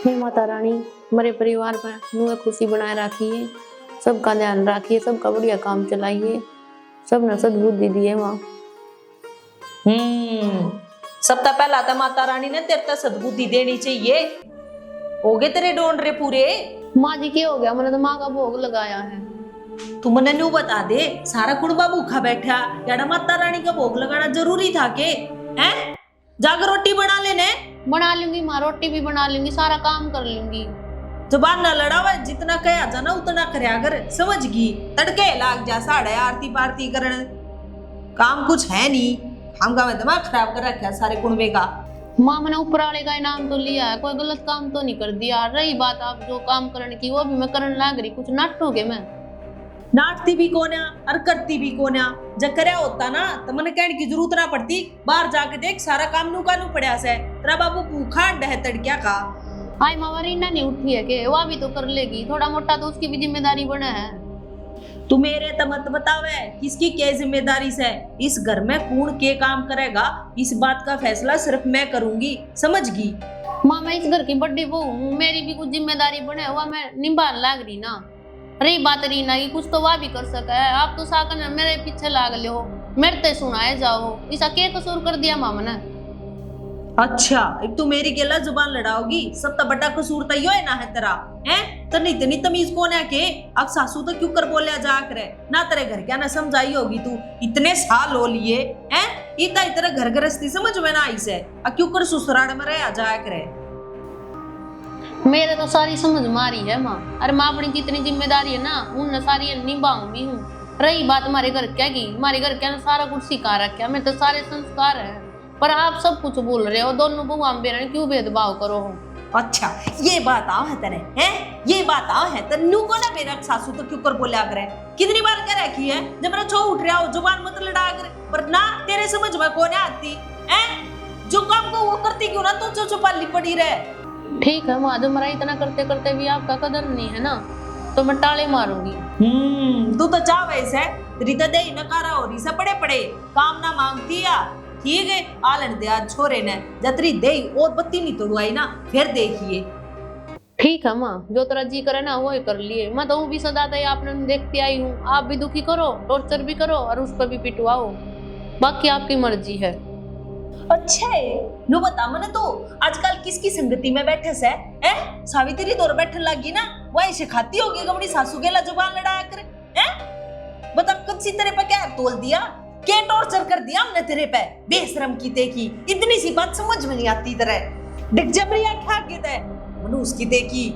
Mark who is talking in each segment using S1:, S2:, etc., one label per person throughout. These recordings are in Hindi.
S1: हे माता रानी, हमारे परिवार पर नुए खुशी बनाए रखिए, सबका ध्यान रखिए, सबका बढ़िया काम चलाइए, सब न सद्बुद्धि दिए माँ।
S2: सबसे पहला तो माता रानी ने तेरे तक सद्बुद्धि देनी चाहिए। हो गए तेरे डोंडरे पूरे?
S1: माँ जी क्या हो गया, मैंने तो माँ का भोग लगाया है।
S2: तू मने न्यू बता दे, सारा कुड़बा भूखा बैठा, याडा माता रानी का भोग लगाना जरूरी था के? हैं? जाकर रोटी बना लेने।
S1: बना लूंगी माँ, रोटी भी बना लूंगी, सारा काम कर लूंगी।
S2: जुबान ना लड़ावा, जितना कहा जाना उतना करया कर, समझ गई? तड़के लाग जा साढ़े आरती पारती करन, काम कुछ है नहीं। हम का में दिमाग खराब कर रखा सारे कुड़बे का।
S1: माँ मैंने ऊपर वाले का इनाम तो लिया है, कोई गलत काम तो नहीं कर दिया। रही बात आप जो काम करने की, वो भी मैं करने लग रही, कुछ नाटोगे मैं
S2: नाटती भी कोन्या और करती भी कोन्या। जब करया होता ना तो मैंने कहने की जरूरत ना पड़ती। बाहर जाके देख, सारा काम नू का नू पड़ा से। तेरा बाबू भूखा है तड़किया का।
S1: आई माँ रीना नहीं उठी है के, वह भी तो कर लेगी, थोड़ा मोटा तो उसकी भी जिम्मेदारी बना है।
S2: तू मेरे तो मत बतावे किसकी क्या जिम्मेदारी से। इस घर में कौन के काम करेगा, इस बात का फैसला सिर्फ मैं करूंगी, समझ गई?
S1: माँ मैं इस घर की बड़ी बहू हूँ, मेरी भी कुछ जिम्मेदारी बने हुआ, मैं निभाने लग रही ना। रही बात रीना की, कुछ तो वह भी कर सका है। आप तो साकन मेरे पीछे लाग ले हो, मेरे ते सुनाए जाओ, इसका क्या कसूर कर दिया मामा ने?
S2: अच्छा, अब तू मेरी केला जुबान लड़ाओगी? सब तो बड़ा कसूर तो यो है ना है तेरा, हैं? तनी इतनी तमीज कौन है के? अब सासू तो क्यों कर बोलिया जा करे ना, तेरे घर क्या ना समझाई होगी तू, इतने साल हो लिए हैं? इतना इतना घर गृहस्थी समझ में ना आई से, अब क्यों कर ससुराल में रह जाया करे?
S1: मेरे तो सारी समझ मारी है माँ। अरे माँ अपनी कितनी जिम्मेदारी है ना, उन सारी निभाऊंगी हूँ। रही बात हमारे घर क्या की, हमारे घर क्या सारा कुछ सिखा रखा, मैं तो सारे संस्कार है। पर आप सब कुछ बोल रहे हो, दोनों बहु बेरन क्यों भेदभाव करो हो?
S2: अच्छा, ये बात आओ है तेरे, हैं? ये बात आओ है तन्नू को ना मेरा सासू तो क्यों कर बोलिया करे? कितनी बार कह रखी है जब मेरा छो उठ रहा हो जुबान मत लड़ा करे, पर ना तेरे समझ में कौन आती, हैं? जो काम को वो करती क्यों ना, तो जो छुपाली पड़ी रहे।
S1: ठीक है माँ, जो मेरा इतना करते करते भी आपका कदर नहीं है ना, तो मैं टाले मारूंगी।
S2: तू तो चाह वैसे रिता दे नकारा हो रही से पड़े पड़े काम ना मांगती या ठीक है आलन दे आज छोरे ने जतरी दे और बत्ती नहीं तोड़वाई ना, फिर देखिए।
S1: ठीक है माँ, जो तेरा जी करे ना वो ही कर लिए। मैं तो भी सदा दे आपने देखती आई हूँ, आप भी दुखी करो, टॉर्चर भी करो और उस पर भी पिटवाओ, बाकी आपकी मर्जी है।
S2: अच्छा नो बता मने तो आजकल किसकी संगति में बैठे से? सावित्री दौर बैठन लगी ना, वही सिखाती होगी अपनी सासू के ला जुबान लड़ाया करे, हैं? बता कच्ची तेरे पे क्या तोल दिया, क्या टॉर्चर कर दिया हमने तेरे पे? बेशरम की देखी, इतनी सी बात समझ में नहीं आती तेरे। डिग जबरिया क्या कहते हैं मनु उसकी देखी।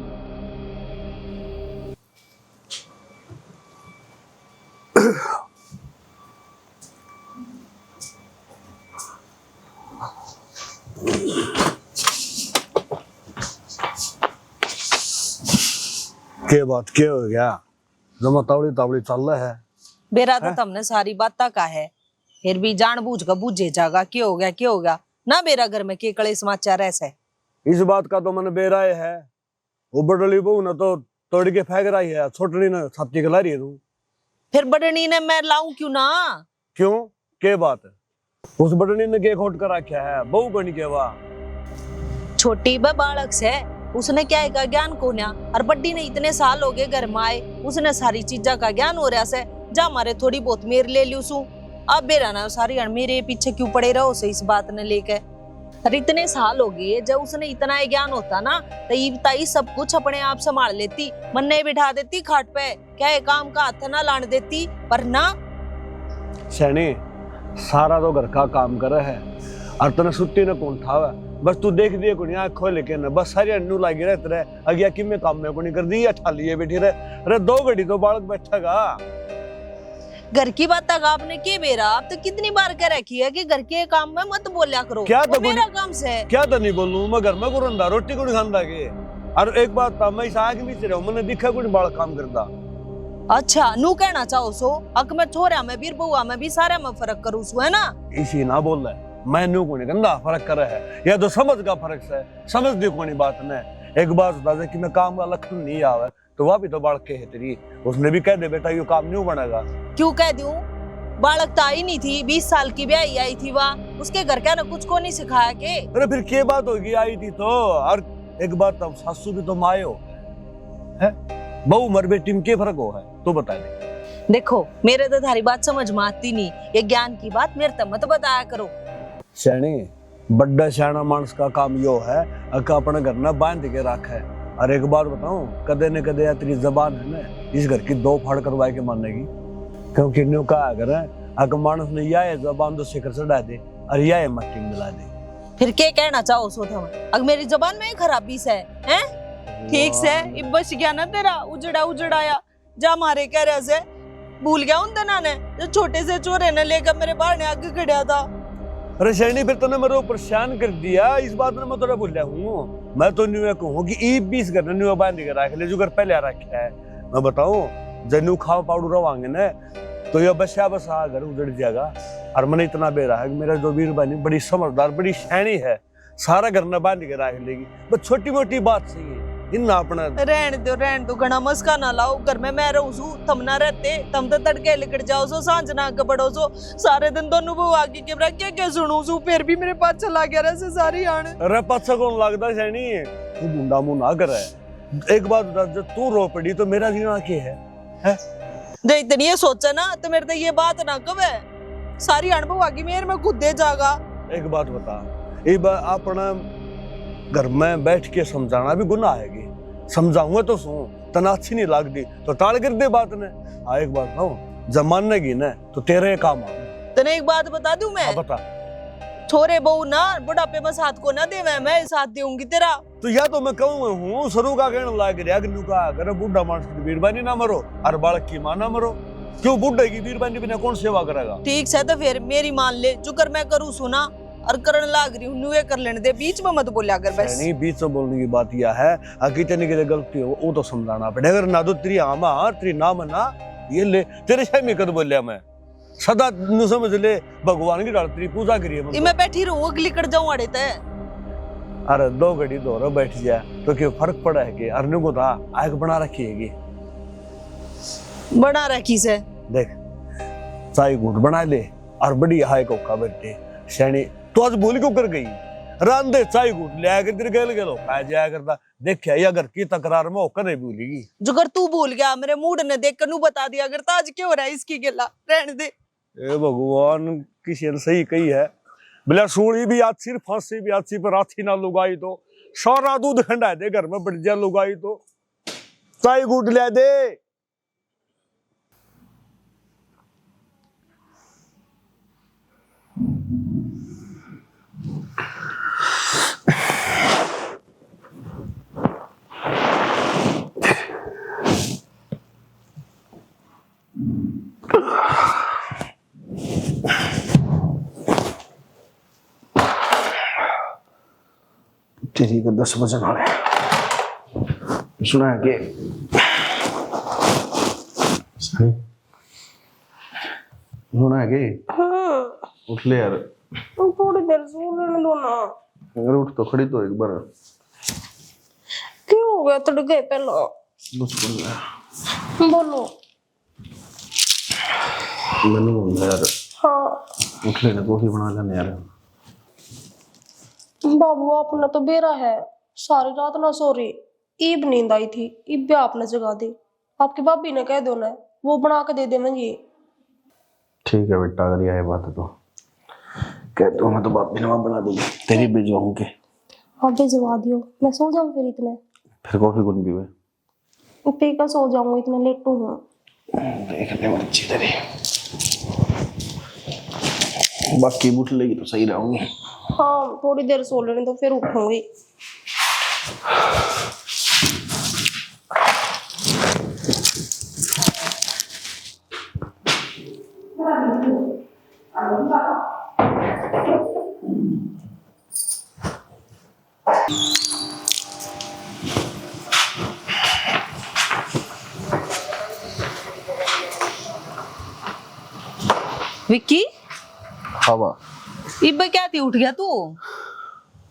S3: के बात क्या हो गया, जमा तावड़ी तावड़ी चल रहा है?
S2: बेरा तो तुमने सारी बात का है, फिर भी जानबूझ कर बूझे जागा क्या हो गया ना। बेरा घर में के कड़े समाचार ऐसे
S3: इस बात का तो मन बेराय है। वो बड़ली बहू ना तो तोड़ के फेंक रही है, छोटनी ने छाती खिला रही है तू। फिर
S2: बड़नी ने मैं लाऊं क्यों ना?
S3: क्यों के बात है? उस बड़नी ने के खोट कर रखा है, बहू को नहीं केवा।
S2: छोटी बालक से उसने क्या का ज्ञान को ना, और बड्डी ने इतने साल हो गए घर में आए, उसने सारी चीजा का ज्ञान हो रहा से। जा मारे थोड़ी बहुत मेर ले लियो सू, अब बेरा ना सारी मेरे पीछे क्यों पड़े रहो से इस बात ने लेके। और इतने साल हो गए, जब उसने इतना ही ज्ञान होता ना तो ये सब कुछ अपने आप संभाल लेती, मन्ने बिठा देती खाट पे, क्या काम का हाथ ना लान देती, पर ना।
S3: सैनी सारा तो घर का काम करे है और तने छुट्टी ने कौन था, बस तू देख दिए को आँख खोल के ना, बस सारी अन्नू लागी रहते रहे, अगिया कि मैं काम में को नहीं कर दी, ठा लिए बैठी रहे। अरे 2 घड़ी तो बालक बैठेगा।
S2: घर की बात आपने के बेरा, आप तो कितनी बार कह रखी है कि घर के काम में मत बोलिया करो।
S3: क्या तो
S2: मेरा काम से
S3: क्या तो नहीं बोलूं मैं, घर में को रंदा रोटी को नहीं खांदा के। और एक बात था, मैं इस आग में से रहूं, मैंने दिखा कोई बालक काम करता।
S2: अच्छा नू कहना चाहो सो अक मैं छोरा में बीर बउआ में भी सारे में फर्क करूं सो, है ना?
S3: इसी ना बोल रहा है, मैं नू को नहीं गंदा फर्क कर रहा है, या तो समझ का फर्क से समझ दी कोनी बात ने। एक बात बता दे कि मैं काम का लखन नहीं आवे तो वह भी तो बालक के है तेरी, उसने भी कह दे बेटा ये काम नहीं बनेगा।
S2: क्यों कह दूं? बालक तो आई नहीं थी, 20 साल की ब्याही आई थी, वह उसके घर क्या ना कुछ को नहीं सिखाया के।
S3: अरे फिर क्या बात होगी, आई थी तो। और एक बात तब सासू भी तो माए हो है, बहू मर बेटी में क्या फर्क हो है तो बता दे।
S2: देखो मेरे तो थारी बात समझ में आती नहीं, ये ज्ञान की बात मेरे तक मत बताया करो।
S3: सैनी बड़ा सियाना मानस का काम यो है अका अपने घर ना बांध के रखा है। और एक बात बताऊं, कदे न कदे तेरी जबान है ना इस घर की दो फाड़ करवाए के मानेगी, क्योंकि न्यू का अगर अगर मानस ने या जबान तो शिखर चढ़ा दे और या मट्टी मिला दे।
S2: फिर क्या कहना चाहो सो तुम? अगर मेरी जबान में खराबी से हैं? ठीक से इब बस गया ना तेरा उजड़ाया जा मारे कह रहे से भूल गया उन दिना ने जो छोटे से चोरे ने लेकर मेरे बाहर ने आगे खड़ा था।
S3: अरे शैनी फिर तूने मेरे को परेशान कर दिया, इस बात में मैं थोड़ा भूल हूँ। मैं तो न्यू कहूँ कि ई 20 घर न्यू बांध के रख ले जो घर पहले रखा है। मैं बताऊँ जन्यू खाओ पाउडर रवांगे ना तो ये बसा घर उजड़ जाएगा। और मैंने इतना बेरा है कि मेरा जो वीर बहनी बड़ी समझदार बड़ी शैनी है, सारा घर न बांध के रख लेगी। बस छोटी मोटी बात सही है इन्ना अपना
S2: रहन दो घना मस्का ना लाओ। घर में मैं रहूं सू, तुम ना रहते, तुम तो तड़के लिकड़ जाओ सो, सांझ ना कपड़ो सो, सारे दिन दोनों वो आगे के क्या क्या सुनू सू, फिर भी मेरे पास चला गया रहे सारी आन।
S3: अरे पाछा कौन लगता शैनी, तू गुंडा मुंह ना कर। एक बात बता, जब तू रो पड़ी तो मेरा जीना क्या है?
S2: जो इतनी ये सोचा ना तो मेरे तो ये बात ना कब है, सारी अनुभव आगे मेरे में खुद दे जागा।
S3: एक बात बता, ये अपना घर में बैठ के समझाना भी गुनाह है। समझाऊंगा तो सुन, तना अच्छी नहीं लगती तो टाल कर दे बात ने। एक बात कहूं, जब मानेगी ना तो तेरे काम आऊं।
S2: तने एक बात बता दूं मैं?
S3: बता।
S2: छोरे बहू ना बुढ़ापे में साथ को ना दे, मैं साथ दूंगी तेरा।
S3: तो या तो मैं कहूँ हूँ शुरू का कहने लाग रहा है का अगर बूढ़ा मानस की बीरबानी ना मरो और बालक की मां ना मरो। क्यों बूढ़े की बीरबानी बिना कौन सेवा करेगा? ठीक
S2: से तो फिर मेरी मान ले, जो कर मैं करूँ सुना और करण लाग रही हूँ कर लेने दे, बीच में मत बोला कर। बस
S3: नहीं, बीच में बोलने की बात यह है कितने की गलती हो वो तो समझाना पड़ेगा। अगर ना तो तेरी आमा तेरी नाम ना ये ले तेरे शायद में कद बोलिया मैं सदा नु समझ ले भगवान की तेरी पूजा करिए।
S2: मैं बैठी रहूं अगली कर जाऊं अड़े ते।
S3: अरे 2 घड़ी दोरो बैठ जाए तो क्यों फर्क पड़ा है कि अरनु को था आग बना रखी है
S2: बना रखी से
S3: देख चाय घूट बना ले और बड़ी हाय को का बैठे शैनी तो आज भूल क्यों कर गई? रांधे चाय घूट ले आकर तेरे गल गेलो खा जाया करता देखिया या घर की तकरार में होकर नहीं भूलेगी।
S2: जो कर तू भूल गया मेरे मूड ने देख कनू बता दिया अगर ताज क्यों हो रहा है इसकी गिला रहने दे।
S3: ए भगवान किसी ने सही कही है, बिला सूली भी अच्छी फांसी भी अच्छी पर हाथी ना लुगाई तो सारा दूध खंडा दे घर में बढ़ जा लुगाई तो चाय घूट ले दे। ठीक है 10 बजे वाले सुना है कि सुना है कि उठ ले यार,
S4: थोड़ी देर सो लेने दो ना।
S3: अगर उठ तो खड़ी तो एक बार।
S4: क्यों हो गया तड़के पहला? बोलो।
S3: मैंने बोला यार
S4: हाँ
S3: उठ लेना, कॉफी बना लेना यार।
S4: बाबू आपने तो बेरा है, सारी रात ना सो रही, ईब नींद आई थी, ईब भी आपने जगा दी। आपकी भाभी ने कह दो ना वो बना के दे देंगे।
S3: ठीक है बेटा, अगर यह बात है तो कह दो, मैं तो भाभी ने बना दूंगी तेरी भिजवाऊं के।
S4: आप भिजवा दियो, मैं सो जाऊं फिर इतने।
S3: फिर कॉफी कौन पीवे?
S4: पी कर सो जाऊंगा, इतने लेटू हूँ।
S3: देख ले मर्जी तेरी, बाकी उठ लेगी तो सही रहूंगी।
S4: हाँ थोड़ी देर सो लेने तो फिर उठूंगी।
S2: विक्की
S3: हवा
S2: इब क्या थी, उठ गया तू?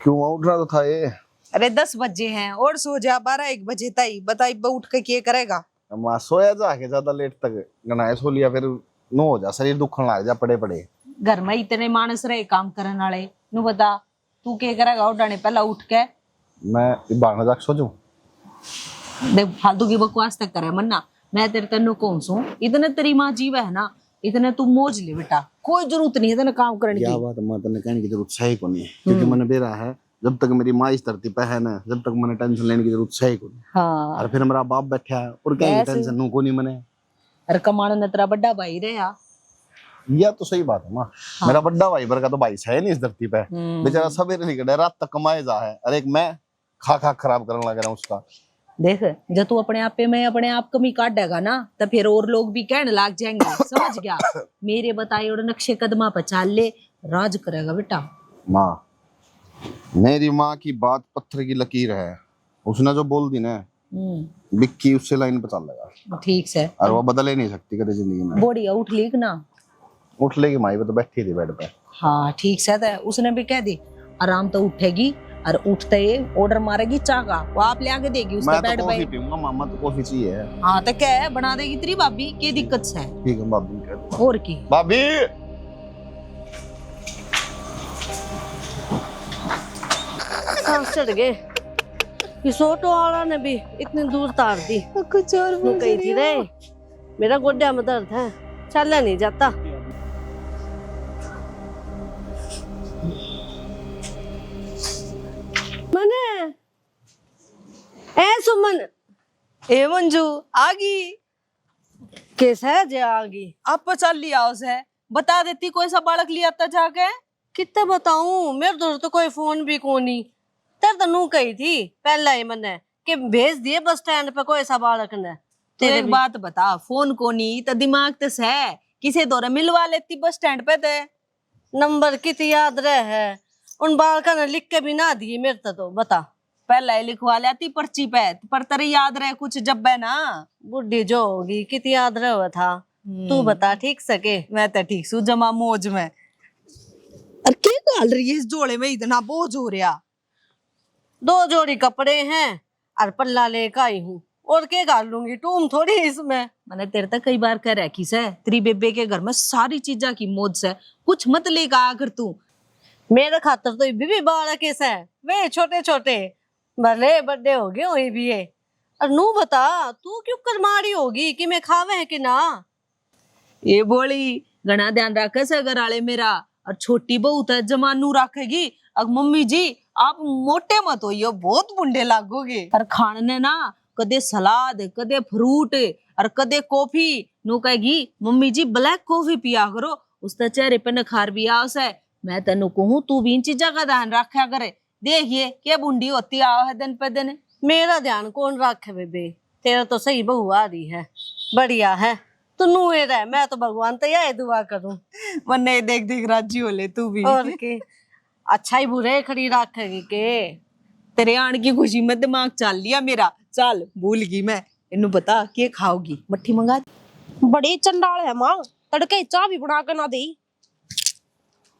S3: क्यों उठ रहा तो था ये?
S2: अरे 10 बजे हैं और सो जा 12-1 बजे तक। बता इब उठ के क्या करेगा?
S5: मां सोया जाके ज्यादा लेट तक गनाए सो लिया फिर नो हो जा, शरीर दुखन लग जा पड़े पड़े।
S2: घर में इतने मानस रहे काम करने वाले नु बता तू क्या करेगा? उठाने पहला उठ के
S5: मैं बाहर मजाक सोचूं?
S2: देख फालतू की बकवास तक करे मन्ना। मैं तेरे तन्नू कौन सू, इतने तेरी माँ जीव है ना, इतने तू मौज ले बेटा, कोई जरूरत नहीं है तेने काम करने
S5: क्या
S2: की।
S5: बात है, मैं तने कहने की जरूरत है ही को नहीं, क्योंकि मैंने बेरा है जब तक मेरी माँ इस धरती पे है ना, जब तक मैंने टेंशन लेने की जरूरत है ही को नहीं।
S2: हाँ
S5: और फिर मेरा बाप बैठा है और क्या
S2: ऐसे-
S5: टेंशन नू को नहीं मने।
S2: अरे कमाने ने तेरा बड़ा भाई रहा।
S5: यह तो सही बात है माँ। मेरा बड़ा भाई भर का तो भाई है नहीं इस धरती पे, बेचारा सवेरे निकले रात तक कमाए जा है, और एक मैं खा खा खराब करने लग रहा हूँ उसका।
S2: देख जब तू अपने आप पे मैं अपने आप कमी काटेगा ना, तो फिर और लोग भी कहने लग जाएंगे, समझ गया? मेरे बताए और नक्शे कदमा पर चाल ले, राज करेगा बेटा।
S5: माँ, मेरी माँ की बात पत्थर की लकीर है, उसने जो बोल दी ना बिक्की उससे लाइन पे चल लगा,
S2: ठीक से।
S5: और वो बदल ही नहीं सकती कभी जिंदगी में।
S2: बढ़िया उठ लीक ना।
S5: उठ लेगी माई, वो तो बैठी थी बेड पे।
S2: हाँ ठीक से है, उसने भी कह दी आराम तो उठेगी, और उठते ही ऑर्डर मारेगी चाह का, वो आप ले आके देगी उसके
S5: मैं
S2: बेड
S5: तो
S2: पे।
S5: कॉफी पीऊंगा मामा, तो कॉफी चाहिए।
S2: हाँ तो क्या है, बना देगी तेरी भाभी, की दिक्कत से?
S5: ठीक है भाभी, कह दो।
S2: और की
S5: भाभी
S6: सांस चढ़ गए, इस ऑटो वाला ने भी इतनी दूर तार दी।
S2: कुछ और
S6: वो कही थी रे, मेरा गोड्या में दर्द है, चलना नहीं जाता। मने ए सुमन,
S2: ए मंजू आ गई।
S6: कैसा है जे आ गई?
S2: आप चल लिया उसे, बता देती कोई सा बालक लिया था जाके।
S6: कितना बताऊं, मेरे तो कोई फोन भी कोनी। तेरे तो नू कही थी पहले ही मने कि भेज दिए बस स्टैंड पे कोई सा बालक ने।
S2: तो एक बात बता, फोन को नहीं तो दिमाग तो है, किसे दौरे मिलवा लेती बस स्टैंड पे थे।
S6: नंबर कितनी याद रहे है, उन बालका ने लिख के भी ना दिए मेरे तो बता।
S2: पहले ही लिखवा लेती पर्ची पे, पर तेरे याद रहे कुछ जब है ना।
S6: बुढ़ी जो होगी कितनी याद रहे हुआ था। तू बता ठीक सके?
S2: मैं तो ठीक सू, जमा मौज में। अरे क्या डाल रही है इस जोड़े में, इतना बोझ हो रहा।
S6: 2 जोड़ी कपड़े हैं और पल्ला लेकर आई हूँ, और क्या कर लूंगी, टूम थोड़ी इसमें।
S2: मैंने तेरे तक कई बार कह रखी से, तेरी बेबे के घर में सारी चीजा की मौज से, कुछ मत लेकर आकर तू।
S6: मेरे खातर तो भी बालक कैसे है, वे छोटे छोटे भले बड़े हो गए वही भी है। और नू बता, तू क्यों करमाड़ी होगी कि मैं खावे है कि ना?
S2: ये बोली घना ध्यान रखे से घर आले मेरा, और छोटी बहू तो जमानू रखेगी। अब मम्मी जी आप मोटे मत होइयो, बहुत बुंडे लागोगे। और खाने ना कदे सलाद, कदे फ्रूट और कदे कॉफी, नो कहेगी मम्मी जी ब्लैक कॉफी पिया करो, उसके चेहरे पे नखार भी आओ से। मैं तेनू कहूँ तू भी इन चीजा का ध्यान रखा करे, देखिए क्या बुंडी होती आओ है दिन पे दिन।
S6: मेरा ध्यान कौन रखे बेबे, तेरा तो सही बहू आ रही है, बढ़िया है। तू नुए रह, मैं तो भगवान तो यही दुआ करूं।
S2: वरना देख देख राजी हो ले तू भी।
S6: और के अच्छा ही बुरे खड़ी रखेगी के?
S2: तेरे आने की खुशी में दिमाग चल लिया मेरा, चल भूल गई मैं। इन्नू बता के खाओगी, मट्ठी मंगा दी।
S4: बड़ी चंडाल है माँ, तड़के चाह भी बना के ना दी,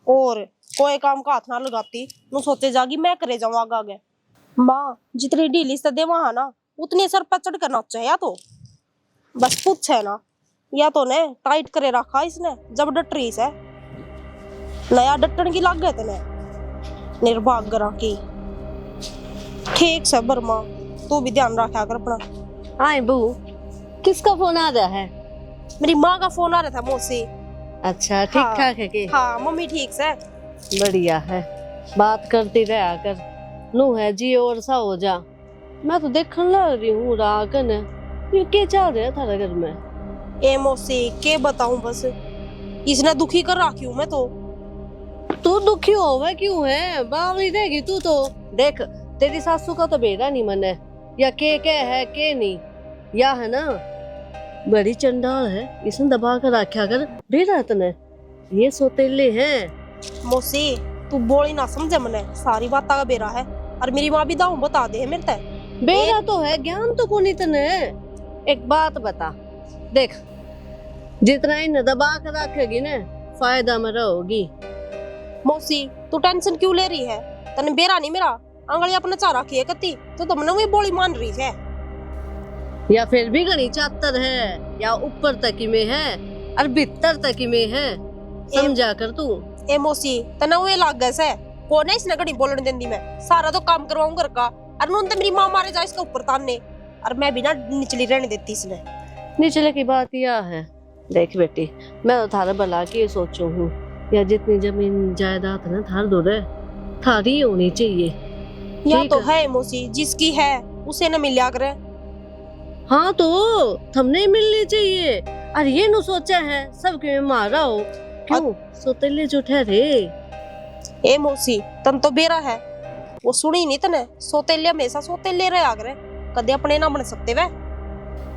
S4: और कोई काम का हाथ ना लगाती, नु सोचे जागी मैं करे जाऊँ आगे आगे। माँ जितनी ढीली से दे वहां ना, उतनी सर पर चढ़ कर नाचे, या तो बस पूछे ना, या तो ने टाइट करे रखा इसने जब डट रही से, नया डटन की लाग गए थे निर्भाग गरा की। ठीक से बर्मा, तू भी ध्यान रखा कर अपना।
S6: हाय बहू, किसका फोन आ रहा है?
S4: मेरी माँ का फोन आ रहा था मुझसे।
S6: अच्छा ठीक ठाक है के?
S4: हाँ मम्मी ठीक से।
S6: बढ़िया है, बात करती रहा कर। नू है जी और सा हो जा। मैं तो देखने लग रही हूँ रागन, ये क्या चल रहा है थारे घर में?
S4: ए मौसी के बताऊं, बस इसने दुखी कर रखी हूँ मैं तो।
S6: तू दुखी होवे क्यों है, बावली रहेगी तू तो। देख तेरी सासू का तो बेड़ा नहीं मन है, या के है के नहीं, या है ना बड़ी चंडाल है, इसने दबा कर रखा कर बेड़ा तने, ये सोतेले हैं।
S4: मौसी तू बोली ना समझे मने, सारी बात का बेरा है, और मेरी माँ भी दाऊ बता दे है मेरे ते।
S6: बेड़ा तो है, ज्ञान तो कोनी तने। एक बात बता, देख जितना इन दबा कर रखेगी ना, फायदा में रहोगी।
S4: मौसी तू टेंशन क्यों ले रही है, तने बेरा नहीं मेरा आंगली अपने चाह रखी है कत्ती, तो तुमने वही बोली मान रही है।
S6: या फिर भी घनी चातर है, या ऊपर तक में है और भीतर तक में है, समझा कर तू।
S4: ए मौसी तना वे लाग गए से, कौन है इसने घड़ी बोलने देंदी मैं, सारा तो काम करवाऊं घर का, और नून तो मेरी माँ मारे जाए इसके ऊपर ताने, और मैं भी ना निचली रहने देती इसने।
S6: निचले की बात यह है, देख बेटी, मैं तो थारा भला के सोचू हूँ, या जितनी जमीन जायदाद है ना थार दो थारी होनी चाहिए।
S4: या
S6: ठीक
S4: तो है मौसी, जिसकी है उसे न मिल करे।
S6: हाँ तो हमने मिलनी चाहिए। अरे ये नु सोचा है सबके में मारा हो, क्यों सोतेले जो ठहरे।
S4: ए मौसी तन तो बेरा है, वो सुनी नहीं तने, सोतेले हमेशा सोतेले रहा करे, कदे अपने ना बन सकते वे।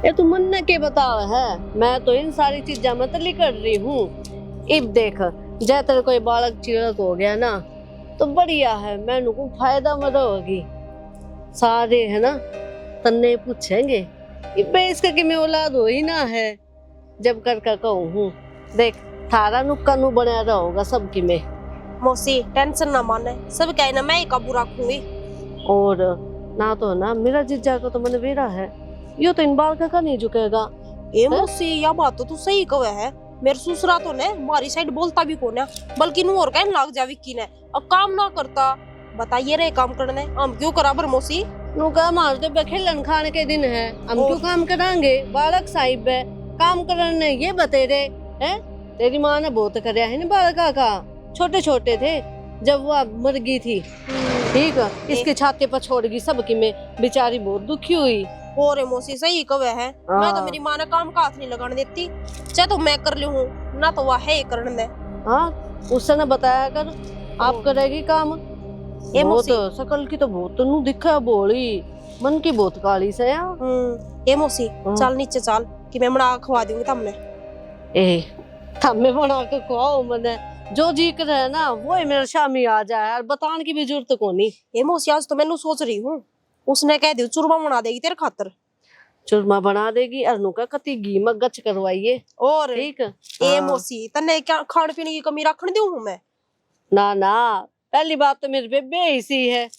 S6: ये तू मन ने के बता है, मैं तो इन सारी चीजा मतली कर रही हूँ। इब देख जय तेरे कोई बालक चिड़क हो गया ना तो बढ़िया है, मैनू को फायदा मद होगी। सारे है ना तन्ने पूछेंगे इब इसका कि मैं औलाद हो ही ना है, जब कर कहूँ हूँ। देख थारा नुक्का नु बना रहोगा सबकी में।
S4: मौसी टेंशन ना माने, सब कहे ना मैं ही काबू रखूंगी।
S6: और ना तो ना मेरा जीजा का तो मन वेरा है, यो तो इन बाल का नहीं झुकेगा।
S4: ए मौसी या बात तो तू सही कहे है, मेरे ससुरा तो ने हमारी साइड बोलता भी कोने, बल्कि नु और कहने लाग जा विक्की ने, अब काम ना करता। बताइए रे काम करने हम क्यों कराबर मौसी?
S6: नु का मार तो खेलन खाने के दिन है, हम क्यों काम करांगे? बालक साहिब है काम करने ये बतेरे हैं। तेरी माँ ने बहुत करया है ना बालका का, छोटे छोटे थे जब वो मर गई थी, ठीक है इसके छाते पर छोड़ गई सबकी में, बेचारी बहुत दुखी हुई।
S4: और मौसी सही कहे है, मैं तो मेरी माँ ने काम का हाथ नहीं लगाने देती, चाहे तो मैं कर लूं ना तो वह है करने दे।
S6: हाँ उसने बताया कर आप करेगी काम।
S4: ए
S6: बहुत
S4: मौसी
S6: शकल की तो बहुत नु दिखा बोली, मन की बहुत काली से यार।
S4: ए मौसी चल नीचे चल कि मैं बना खवा दूंगी तुमने।
S6: ए हमें बना के खुआओ, मने जो जी कर है ना वो ही मेरे शामी आ जाए, और बताने की भी जरूरत को नहीं।
S4: ए मौसी आज तो मैंने सोच रही हूँ, उसने कह दिया चूरमा बना देगी तेरे खातर।
S6: चूरमा बना देगी, अरनू का कति घी में गच करवाइए।
S4: और
S6: ठीक
S4: ए मौसी तन्ने क्या खाने पीने की कमी रखने दूं हूँ मैं?
S6: ना ना पहली बात तो मेरे बेबे इसी है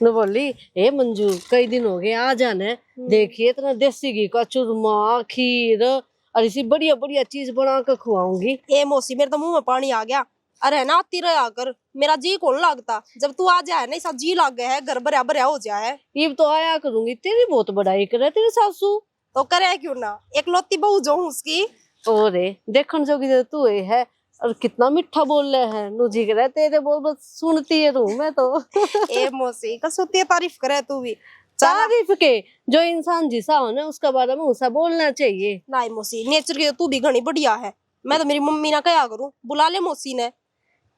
S6: न बोली, ए मंजू कई दिन हो गए आ जाने, देखिए इतना देसी घी का चूरमा खीर और इसी बढ़िया बढ़िया चीज बना कर खुआऊंगी।
S4: ए मौसी मेरे तो मुंह में पानी आ गया। अरे ना आती रहा कर, मेरा जी कौन लगता, जब तू आ जाए ना ऐसा जी लग गया है, घर भरा भरा हो जाए।
S6: ये तो आया करूंगी, तेरी बहुत बड़ाई करे तेरी सासू।
S4: तो करे क्यों ना, एक लौती बहू जो हूँ उसकी।
S6: और देखन जोगी तू है, और कितना मीठा बोल रहे हैं, नुजी करे तेरे बोल बस सुनती है रू मैं तो।
S4: ए मौसी कसुती तारीफ करे तू भी।
S6: तारीफ के जो इंसान जिसा हो ना उसका बारे में उसा बोलना चाहिए।
S4: नहीं मौसी नेचर की तू भी घनी बढ़िया है, मैं तो मेरी मम्मी ना क्या करूं, बुला ले मौसी ने।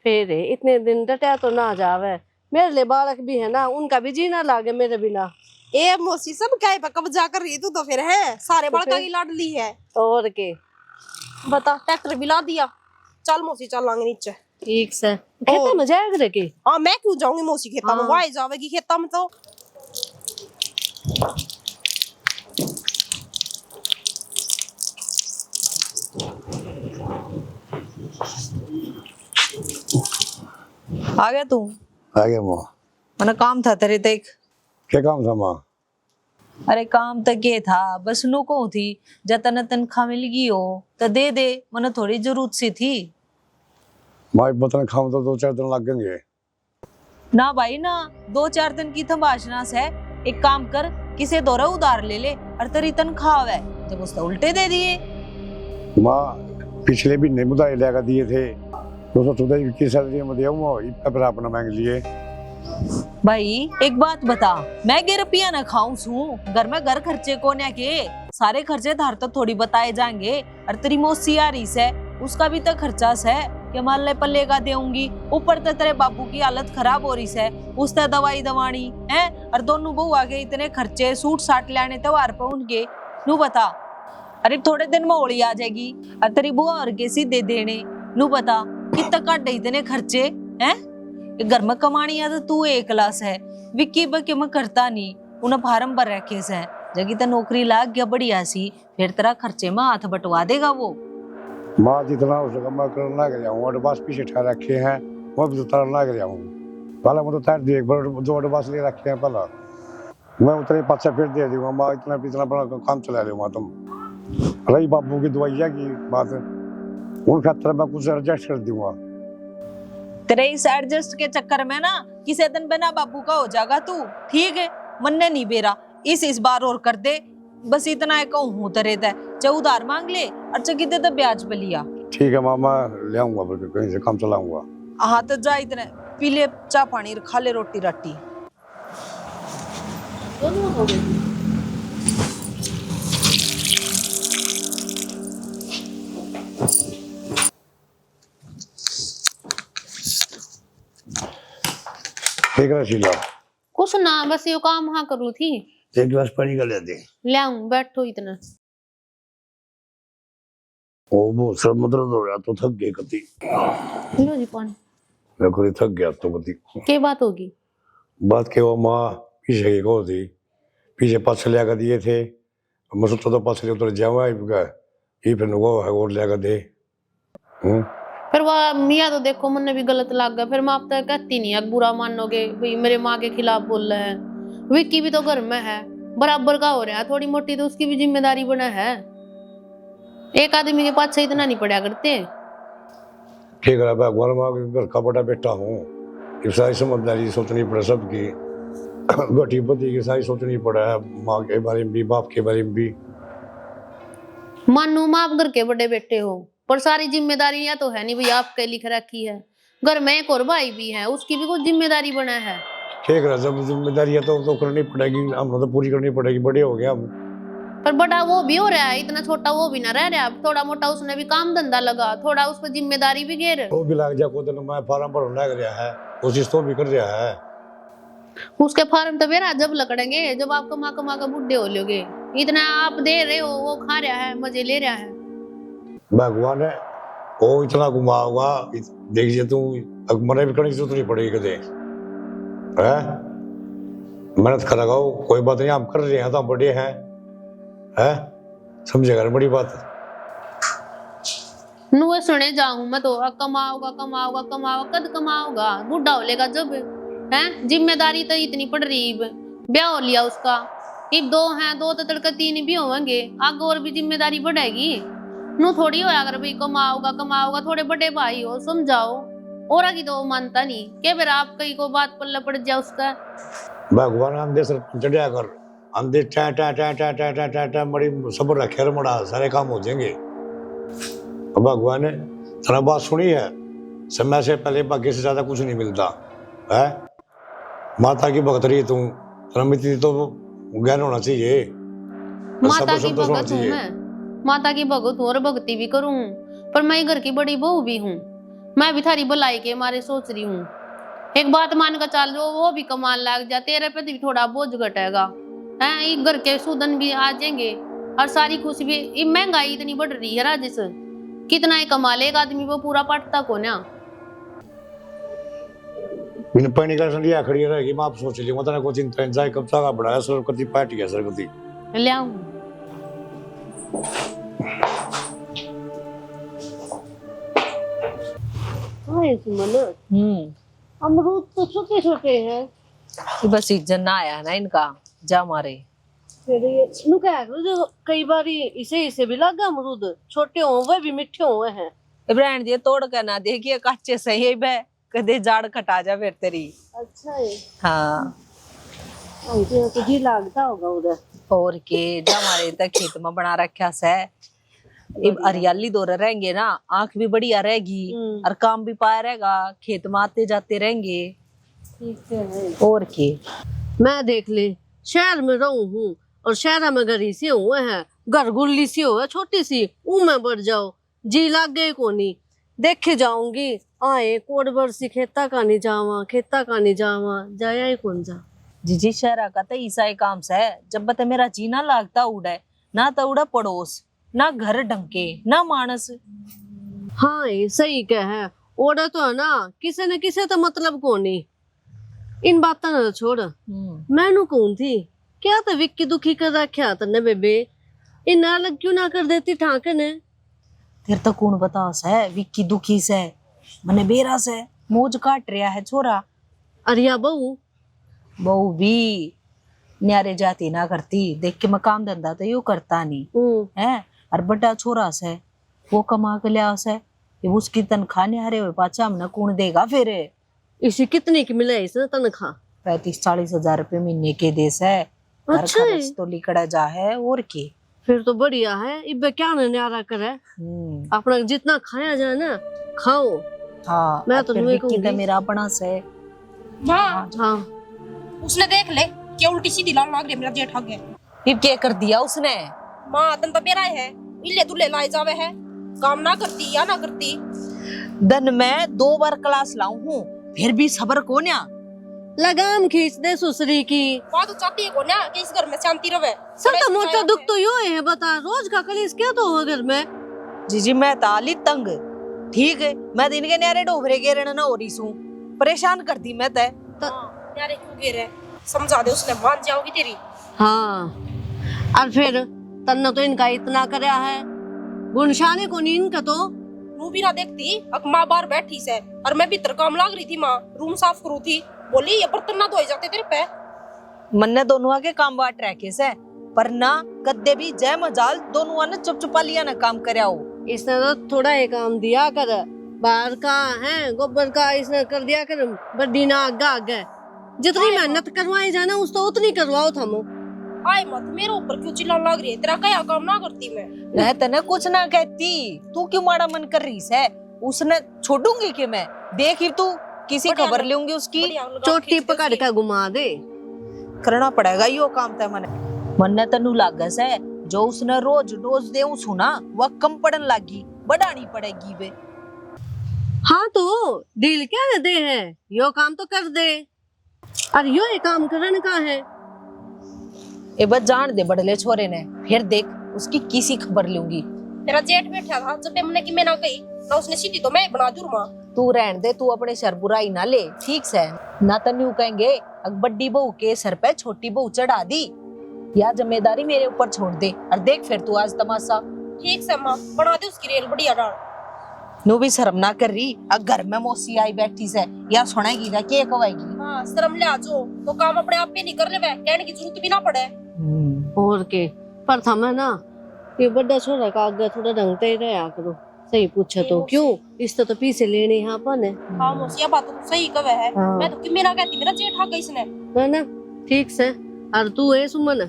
S6: फिर इतने दिन डटा तो ना जावे, मेरे लिए बालक भी है ना, उनका भी जीना लागे मेरे बिना।
S4: ए मौसी सब क्या पे कब्जा कर रही तू तो फिर है, सारे बालका की लाडली है।
S6: और के
S4: बता ट्रैक्टर भी ला दिया, चल मौसी चल लांगे नीचे।
S6: ठीक से खेता में जाएगा रे के।
S4: हाँ मैं क्यों जाऊंगी मौसी खेता में, वाई जावेगी खेता में तो।
S2: आ गया तू?
S7: आ गया माँ।
S2: मैंने काम था तेरे तक।
S7: क्या काम था माँ?
S2: अरे काम तक ये था, बस नु को थी जतन तनख्वाह मिल गई हो तो दे दे, मैंने थोड़ी जरूरत सी थी।
S7: माँ बतन खाऊं तो 2-4 दिन लगेंगे।
S2: ना भाई ना, 2-4 दिन की तबाशना से एक काम कर, किसे दौरा उधार ले ले और तेरी तनख्वाह है जब उसने उल्टे दे दिए।
S7: माँ पिछले भी नहीं मुदाई लगा दिए थे, तो तुझे की सैलरी में दिया हूँ, फिर अपना मांग लिए।
S2: भाई एक बात बता, मैं 1 रुपया न खाऊं सू, घर में घर खर्चे को न के सारे खर्चे धार तो थोड़ी बताए जाएंगे, और तेरी मौसी आ रही से उसका भी तो खर्चा से कि माले पल्ले का देऊंगी, ऊपर तो तेरे बाबू की हालत खराब हो रही है, उससे दवाई दवानी है, और दोनों बहू आगे इतने खर्चे सूट साट लाने त्योहार पे उनके नू बता। अरे थोड़े दिन में होली आ जाएगी और तेरी बुआ और कैसी दे देने, नू बता कितना काटे इतने खर्चे हैं। घर में कमानी है तो तू एक क्लास है, विक्की बके में करता नहीं, उन्हें फार्म भर रखे से जगी तो नौकरी लाग गया बढ़िया सी, फिर तेरा खर्चे में हाथ बटवा देगा वो।
S7: माँ जितना हो सका मैं करना लग जाऊँ, और बस पीछे ठहर रखे हैं, मैं भी तो तरना लग जाऊँ। पहले मैं तो तैर दिए, 2 बस ले रखे हैं, पहला मैं उतरे पाछे फिर दे दूंगा। माँ इतना बड़ा काम चला लूंगा। तुम रही बाबू की दवाइया की बात, उन खातर मैं कुछ एडजस्ट कर दूंगा।
S2: तेरे इस एडजस्ट के चक्कर में ना किसी दिन बिना बाबू का हो जाएगा तू, ठीक है? मन ने नहीं बेरा, इस बार और कर दे, बस इतना है कहूँ तेरे दे, चाहे उधार मांग ले और चाहे कितने तो ब्याज पे लिया।
S7: ठीक है मामा, ले आऊंगा, फिर कहीं से काम चलाऊंगा।
S2: हाँ तो जा, इतने पी ले चाय पानी, खा ले रोटी राटी।
S7: ठीक है शीला,
S1: कुछ ना, बस ये काम हाँ करू थी।
S7: एक गिलास पानी का ले दे।
S1: ले आऊं, बैठो इतना।
S7: ओ वो सर मतलब हो गया तो थक गई कति।
S1: लो जी पानी।
S7: मैं खुद थक गया तो कति।
S1: क्या बात होगी?
S7: बात के वो माँ पीछे की कहो थी, पीछे पास ले कर दिए थे, मैं सोचा तो पास ले उतर जाऊंगा, ये फिर वो है और ले कर दे।
S1: फिर वह मियाँ तो देखो मुन्ने भी गलत लग गया, फिर मैं आप तक कहती नहीं, अब बुरा मानोगे भाई मेरे माँ के खिलाफ बोल रहे हैं। विक्की भी तो घर में है, बराबर का हो रहा है, थोड़ी मोटी तो उसकी भी जिम्मेदारी बना है। एक आदमी के पास से इतना नहीं पड़ा करते।
S7: ठीक है भगवान, माँ के घर का बड़ा बेटा हूँ, ये सारी समझदारी सोचनी पड़े सबकी, गठी पति की सारी सोचनी पड़ा है, माँ के बारे में भी बाप के बारे में भी।
S1: मानो माँ आप घर के बड़े बेटे हो, पर सारी जिम्मेदारी या तो है नहीं भैया आपके लिख रखी है। घर में एक और भाई भी है, उसकी भी कुछ जिम्मेदारी बना है।
S7: ठीक है, जब जिम्मेदारी है तो करनी पड़ेगी, हम तो पूरी करनी पड़ेगी, बड़े हो गया हम।
S1: पर बड़ा वो भी हो रहा है, इतना छोटा वो भी ना रह रहा है, थोड़ा मोटा उसने भी काम धंधा लगा, थोड़ा उस पर जिम्मेदारी भी घेर।
S7: वो भी लग जा को दिन मैं फार्म भरना लग रहा है, कोशिश तो भी कर रहा है।
S1: उसके फार्म तो मेरा जब लकड़ेंगे, जब आप कमा के बुढ़े हो लोगे। इतना आप दे रहे हो, वो खा रहा है, मजे ले रहा है।
S7: भगवान है वो इतना घुमाऊंगा, देखिए तू मरे भी करने की जरूरत नहीं पड़ेगी कदे है, मेहनत करेगा, कोई बात नहीं, हम कर रहे हैं तो हम बड़े हैं, है समझेगा ना बड़ी बात।
S1: नुए सुने जाऊं मैं तो, कमाओगा कद कमाओगा, बुढ़ा हो लेगा जब है। जिम्मेदारी तो इतनी पड़ रही, ब्याह हो लिया उसका, अब दो हैं, दो तो तड़के तीन भी होंगे, आगे और भी जिम्मेदारी बढ़ेगी। नू थोड़ी होया कर भाई कमाओगा, थोड़े बड़े भाई हो, समझाओ। और आगे तो वो मानता नहीं, के फिर आप कहीं को बात पल्ले पड़ जाए उसका।
S7: भगवान अंधे सर चढ़िया कर, अंधे टा टा टा टा टा टा टा टा बड़ी सब्र रखे मड़ा, सारे काम हो जाएंगे। भगवान ने तेरा बात सुनी है, समय से पहले भाग्य से ज्यादा कुछ नहीं मिलता है। माता की भक्त रही तू, तेरा मित्र तो ज्ञान होना चाहिए,
S1: माता की भगत हूँ मैं, माता की भगत हूँ और भक्ति भी करूँ, पर मैं घर की बड़ी बहू भी हूँ। मैं भी थारी भलाई के मारे सोच रही हूँ, एक बात मान कर चल, जो वो भी कमान लग जा, तेरे पे भी थोड़ा बोझ घटेगा है, घर के सूदन भी आ जाएंगे और सारी खुशी भी। महंगाई इतनी बढ़ रही है राजेश, कितना ही कमा ले एक आदमी, वो पूरा पटता को ना।
S7: पानी का संडिया खड़ी रहेगी, मैं आप सोच ली मतलब को चिंता जाए कब तक बढ़ाया सर करती पार्टी है सर करती
S1: ले आऊं।
S6: अमरूद तो छोटे छोटे हैं,
S2: कि बस सीजन ना आया ना इनका, जा मारे।
S6: फिर ये नु कह जो कई बार इसे भी लगा अमरूद, छोटे हो वह भी मीठे हुए हैं।
S2: इब्राहिम जी तोड़ कर ना देखिए, कच्चे सही बे, कदे जाड़ कटा जा फिर तेरी।
S6: अच्छा है,
S2: हाँ
S6: तो जी लगता होगा उधर।
S2: और के जा मारे तक खेत में बना रखा से, अब हरियाली दौरे रहेंगे ना, आंख भी बढ़िया रहेगी और काम भी पाया रहेगा, खेत में आते जाते रहेंगे।
S6: ठीक है।
S2: और के
S6: मैं देख ले शहर में रहूं हूँ और शहर में गरी सी हुए हैं, घर गुल्ली सी हो छोटी सी, ऊ में बढ़ जाओ, जी लाग गए कोनी, देखे जाऊंगी आए कोड बरसी खेता का नहीं जावा जाया ही कौन जा।
S2: जी शहरा का तो ईसा ही काम से, जब बता मेरा जीना लागता उड़े ना, तो उड़ा पड़ोस ना, घर ढंके ना मानस।
S6: हाँ ये सही कह है, ओड़ा तो है ना, किसे न किसे तो मतलब कोनी। इन बातों ना छोड़, मैनू कौन थी क्या तो विक्की दुखी कर रखा तने बेबे, इन अलग क्यों ना कर देती ठाकने।
S2: तेरे तो कौन बता से विक्की दुखी से, मने बेरा से मौज काट रहा है छोरा।
S6: अरिया बहू
S2: भी न्यारे जाती ना करती, देख के मैं काम धंधा तो यू करता नहीं है, और बड़ा छोरा से वो कमा के लिया से, ये उसकी तनख्वाह नहीं हरे हुए पाचा हमने कौन देगा फिर?
S6: इसी कितनी की मिले इसने तनख्वाह?
S2: 35-40 हजार रुपये महीने के देश है। घर
S6: अच्छा है।
S2: खर्च तो लिकड़ा जा है और की।
S6: फिर तो बढ़िया है। इबे क्या न्यारा करे, अपना जितना खाया जाए ना खाओ।
S2: हाँ
S6: मैं तो
S2: फिर
S6: तुम्हें
S2: विक्की तो
S6: कहूंगी।
S2: मेरा अपना से।
S4: माँ
S6: हाँ
S4: उसने देख ले क्या उल्टी सीधी लाल लाग रही है मेरा जेठ आगे।
S2: फिर क्या कर दिया उसने?
S4: माँ तन तो बेरा है इल्ले दुल्ले लाए जावे है, काम ना करती या ना करती।
S2: दिन में 2 बार क्लास लाऊं हूँ फिर भी सबर को न्या।
S6: लगाम खींच दे सुसरी की।
S4: बात चाहती है को ना कि इस घर में शांति रहे।
S6: सबका मोटा दुख तो यो है, बता रोज का कलेश क्या तो हो घर में।
S2: जीजी मैं ताली तंग ठीक है, मैं दिन के न्यारे डोबरे के रण ना हो रही हूँ, परेशान कर दी मैं तय।
S4: यारे क्यों गिरे समझा दे, उसने मान जाओगी तेरी।
S6: हाँ और फिर तन्ने तो इनका इतना करया है, गुनशाने को नी इनका तो।
S4: रू भी ना देखती अब माँ बाहर बैठी से और मैं भीतर काम लाग रही थी। माँ रूम साफ करू थी, बोली ये बर्तन ना धोए जाते तेरे पे।
S2: मन्ने दोनों आके काम बांट रखे से पर ना कद्दे भी जय मजाल दोनों ने चुप लिया ना काम करया हो।
S6: इसने तो थोड़ा ही काम दिया कर, बाहर का है गोबर का इसने कर दिया कर, बड्डी ना आगे जितनी मेहनत करवाए जाना उस तो उतनी करवाओ थम।
S4: आए मत मेरे ऊपर क्यों चिल्लाने लग रही है, तेरा क्या काम ना करती मैं
S2: तने कुछ ना कहती, तू क्यों माड़ा मन कर रही है? उसने छोड़ूंगी कि मैं? देख ही तू किसी खबर लूंगी उसकी,
S6: चोटी पकड़ के घुमा दे।
S2: करना पड़ेगा यो काम तय मन्ने तनु लागस है जो उसने रोज डोज दे सुना वह कम पड़न लागी, बढ़ानी पड़ेगी वे।
S6: हाँ तो डील क्या न दे है, यो काम तो कर दे और यो ये काम करने का है।
S2: ए बस जान दे बड़ले छोरे ने, फिर देख उसकी किसी खबर लूंगी।
S4: तेरा जेठ बैठा था जब मैंने कि मैं ना गई ना उसने सीधी तो मैं बना दूं। माँ
S2: तू रहन दे, तू अपने सर बुराई ना ले ठीक से ना। तन्यू कहेंगे अब बड्डी बहू के सर पे छोटी बहू चढ़ा दी, या जिम्मेदारी मेरे ऊपर छोड़ दे और देख फिर तू आज तमाशा।
S4: ठीक से माँ बना दे उसकी रेल बढ़िया डाल।
S2: नु भी शर्म ना कर रही, अब घर में मौसी आई बैठी से या सुनाएगी क्या के कवाएगी।
S4: हाँ शर्म ले आजो तो काम अपने आप पे नहीं कर ले, कहने की जरूरत भी ना पड़े।
S6: और के पर था मैं ना ये बड़ा छोरा का आगे थोड़ा ढंग से रहा करो, सही पूछा तो क्यों इससे तो पीछे लेने यहाँ पर है।
S4: हाँ मौसी ये बात तो सही कवे है।
S6: हाँ।
S4: मैं तो कि मेरा कहती मेरा जेठ आ गई इसने
S6: है ना ठीक से। और तू है सुमन